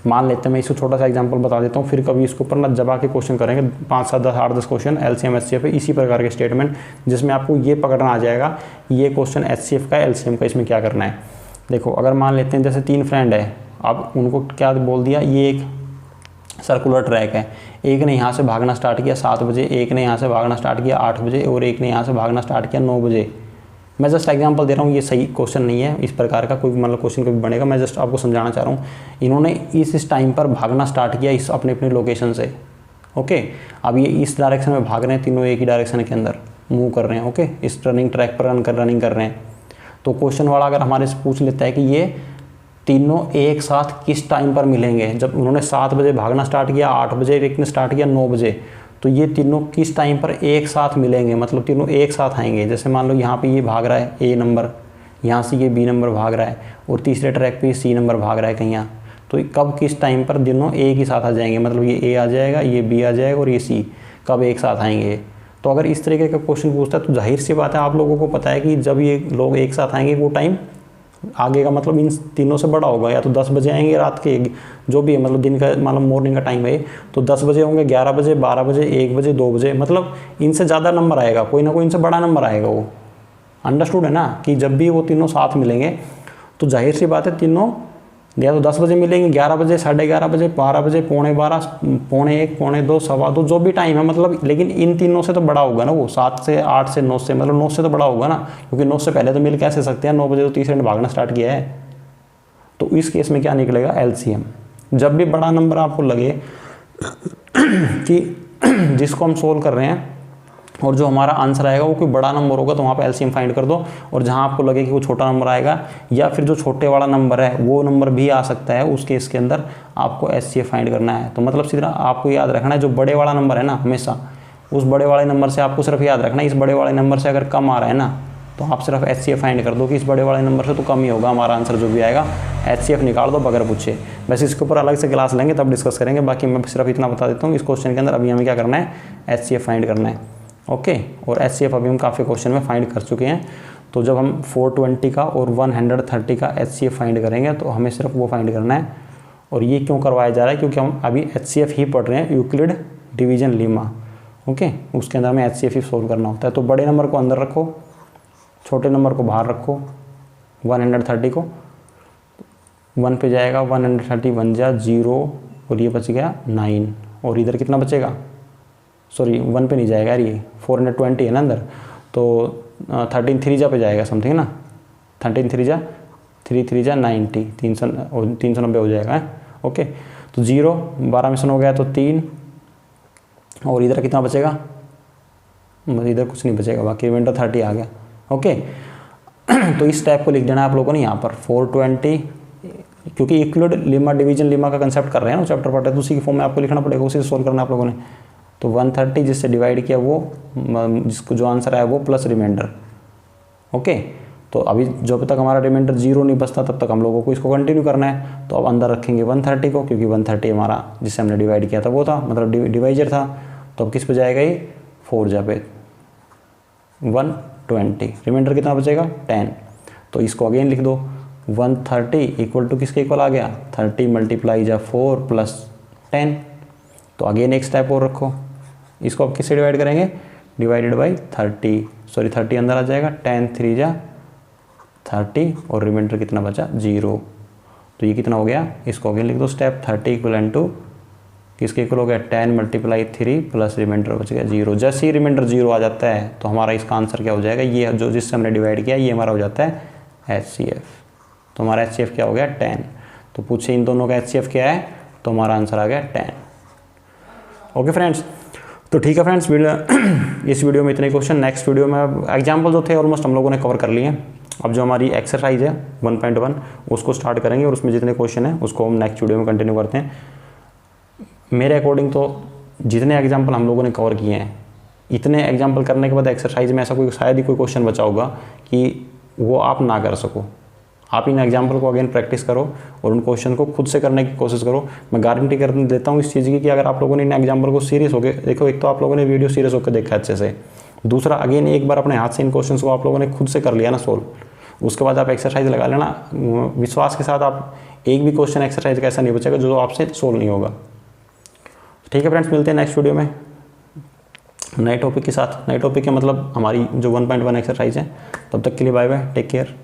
मान लेते हैं, मैं इसको छोटा सा एग्जांपल बता देता हूँ, फिर कभी इसके ऊपर ना जबा के क्वेश्चन करेंगे 5 7 10 8 10 क्वेश्चन LCM HCF है, इसी प्रकार के स्टेटमेंट जिसमें आपको ये पकड़ना आ जाएगा ये क्वेश्चन HCF का LCM का इसमें क्या करना है। देखो अगर मान लेते हैं जैसे 3 फ्रेंड है, अब उनको क्या बोल दिया, ये एक सर्कुलर ट्रैक है, एक ने यहाँ से भागना स्टार्ट किया 7 बजे, एक ने यहाँ से भागना स्टार्ट किया 8 बजे, और एक ने यहाँ से भागना स्टार्ट किया 9 बजे। मैं जस्ट एग्जांपल दे रहा हूँ, ये सही क्वेश्चन नहीं है इस प्रकार का, कोई मतलब क्वेश्चन कभी बनेगा, मैं जस्ट आपको समझाना चाह रहा हूँ। इन्होंने इस टाइम पर भागना स्टार्ट किया इस अपने अपने लोकेशन से, ओके। अब ये इस डायरेक्शन में भाग रहे हैं, तीनों एक ही डायरेक्शन के अंदर मूव कर रहे हैं, ओके, इस रनिंग ट्रैक पर रनिंग कर रहे हैं। तो क्वेश्चन वाला अगर हमारे से पूछ लेता है कि ये तीनों एक साथ किस टाइम पर मिलेंगे, जब उन्होंने 7 बजे भागना स्टार्ट किया, 8 बजे एक ने स्टार्ट किया, 9 बजे, तो ये तीनों किस टाइम पर एक साथ मिलेंगे, मतलब तीनों एक साथ आएंगे। जैसे मान लो यहाँ पे ये भाग रहा है ए नंबर, यहाँ से ये बी नंबर भाग रहा है, और तीसरे ट्रैक पे ये सी नंबर भाग रहा है कहीं यहाँ, तो कब किस टाइम पर तीनों एक ही साथ आ जाएंगे, मतलब ये ए आ जाएगा, ये बी आ जाएगा और ये सी, कब एक साथ आएंगे। तो अगर इस तरीके का क्वेश्चन पूछता है तो जाहिर सी बात है आप लोगों को पता है कि जब ये लोग एक साथ आएंगे वो टाइम आगे का मतलब इन तीनों से बड़ा होगा, या तो 10 बजे आएंगे रात के, जो भी है, मतलब दिन का मतलब मॉर्निंग का टाइम है, तो 10 बजे होंगे, 11 बजे, 12 बजे, 1 बजे, 2 बजे, मतलब इनसे ज़्यादा नंबर आएगा, कोई ना कोई इनसे बड़ा नंबर आएगा वो। अंडरस्टूड है ना, कि जब भी वो तीनों साथ मिलेंगे तो जाहिर सी बात है तीनों या तो 10 बजे मिलेंगे, 11 बजे, 11:30 बजे, 12 बजे, 12:45, 1:45, 2:45, 2:15, जो भी टाइम है, मतलब लेकिन इन तीनों से तो बड़ा होगा ना वो, 7 से, 8 से, 9 से, मतलब 9 से तो बड़ा होगा ना, क्योंकि 9 से पहले तो मिल कैसे सकते हैं, 9 बजे तो तीसरे ने भागना स्टार्ट किया है। तो इस केस में क्या निकलेगा, एलसीएम। जब भी बड़ा नंबर आपको लगे कि जिसको हम सोल्व कर रहे हैं और जो हमारा आंसर आएगा वो कोई बड़ा नंबर होगा, तो वहाँ पे एलसीएम फाइंड कर दो। और जहाँ आपको लगे कि वो छोटा नंबर आएगा या फिर जो छोटे वाला नंबर है वो नंबर भी आ सकता है, उस केस के अंदर आपको एचसीएफ फाइंड करना है। तो मतलब सीधा आपको याद रखना है, जो बड़े वाला नंबर है ना, हमेशा उस बड़े वाले नंबर से आपको सिर्फ याद रखना है, इस बड़े वाले नंबर से अगर कम आ रहा है ना, तो आप सिर्फ एचसीएफ फाइंड कर दो कि इस बड़े वाले नंबर से तो कम ही होगा हमारा आंसर जो भी आएगा, एचसीएफ निकाल दो बगैर पूछे। वैसे इसके ऊपर अलग से क्लास लेंगे तब डिस्कस करेंगे, बाकी मैं सिर्फ इतना बता देता हूँ इस क्वेश्चन के अंदर अभी हमें क्या करना है, एचसीएफ फाइंड करना है, ओके। और एचसीएफ अभी हम काफ़ी क्वेश्चन में फाइंड कर चुके हैं। तो जब हम 420 का और 130 का एचसीएफ फाइंड करेंगे तो हमें सिर्फ वो फाइंड करना है। और ये क्यों करवाया जा रहा है, क्योंकि हम अभी एचसीएफ ही पढ़ रहे हैं, यूक्लिड डिवीजन लीमा, ओके, उसके अंदर हमें एचसीएफ ही सोल्व करना होता है। तो बड़े नंबर को अंदर रखो, छोटे नंबर को बाहर रखो, 130 को 1 पे जाएगा, 130 1 जा 0 और ये बच गया 9, और इधर कितना बचेगा, सॉरी 1 पे नहीं जाएगा यार, ये 420 है ना अंदर, तो 13 3 जा पे जाएगा समथिंग ना, 13 3 जा 90, 390 हो जाएगा, ओके। तो 0 12 में से हो गया तो 3, और इधर कितना बचेगा, इधर कुछ नहीं बचेगा, बाकी रिमाइंडर 30 आ गया, ओके। तो इस टाइप को लिख देना है आप लोगों ने यहाँ पर 420, क्योंकि यूक्लिड लीमा डिवीजन लीमा का कंसेप्ट कर रहे हैं ना चैप्टर पढ़ रहे हैं, तो उसी की फॉर्म में आपको लिखना पड़ेगा, उसी से सोल्व करना आप लोगों ने। तो 130 जिससे डिवाइड किया वो, जिसको जो आंसर आया वो प्लस रिमाइंडर, ओके। तो अभी जब तक हमारा रिमाइंडर 0 नहीं बचता तब तक हम लोगों को इसको कंटिन्यू करना है। तो अब अंदर रखेंगे 130 को, क्योंकि 130 हमारा जिससे हमने डिवाइड किया था वो था, मतलब डिवाइजर था। तो अब किस पे जाएगा ये, 4 जा पे 120, रिमाइंडर कितना बचेगा 10। तो इसको अगेन लिख दो, 130 इक्वल टू किसके इक्वल आ गया, 30 मल्टीप्लाई जा 4 प्लस 10। तो अगेन एक स्टेप और रखो, इसको अब किससे डिवाइड करेंगे, डिवाइडेड बाई 30, सॉरी 30 अंदर आ जाएगा, 10 3 जा 30 और रिमाइंडर कितना बचा 0। तो ये कितना हो गया, इसको अगेन लिख दो स्टेप, 30 इक्वल टू किसके इक्वल हो गया, 10 मल्टीप्लाई 3 प्लस रिमाइंडर बच गया 0। जैसे ही रिमाइंडर 0 आ जाता है तो हमारा इसका आंसर क्या हो जाएगा, ये जो जिससे हमने डिवाइड किया ये हमारा हो जाता है एचसीएफ। तो हमारा एचसीएफ क्या हो गया 10। तो पूछे इन दोनों का एचसीएफ क्या है, तो हमारा आंसर आ गया 10। ओके फ्रेंड्स, तो ठीक है फ्रेंड्स, इस वीडियो में इतने क्वेश्चन। नेक्स्ट वीडियो में एग्जाम्पल जो थे ऑलमोस्ट हम लोगों ने कवर कर लिए हैं। अब जो हमारी एक्सरसाइज है 1.1 उसको स्टार्ट करेंगे और उसमें जितने क्वेश्चन हैं उसको हम नेक्स्ट वीडियो में कंटिन्यू करते हैं। मेरे अकॉर्डिंग तो जितने एग्जाम्पल हम लोगों ने कवर किए हैं, इतने एग्जाम्पल करने के बाद एक्सरसाइज में ऐसा कोई शायद ही कोई क्वेश्चन बचा होगा कि वो आप ना कर सको। आप इन एग्जाम्पल को अगेन प्रैक्टिस करो और उन क्वेश्चन को खुद से करने की कोशिश करो। मैं गारंटी कर देता हूँ इस चीज़ की कि अगर आप लोगों ने इन एग्जाम्पल को सीरियस होकर देखो, एक तो आप लोगों ने वीडियो सीरियस होकर देखा अच्छे से, दूसरा अगेन एक बार अपने हाथ से इन क्वेश्चन को आप लोगों ने खुद से कर लिया ना सोल्व, उसके बाद आप एक्सरसाइज लगा लेना। विश्वास के साथ आप एक भी क्वेश्चन एक्सरसाइज का ऐसा नहीं बचेगा जो आपसे सोल्व नहीं होगा। ठीक है फ्रेंड्स, मिलते हैं नेक्स्ट वीडियो में नए टॉपिक के साथ। नए टॉपिक के मतलब हमारी जो 1.1 एक्सरसाइज है। तब तक के लिए बाय बाय, टेक केयर।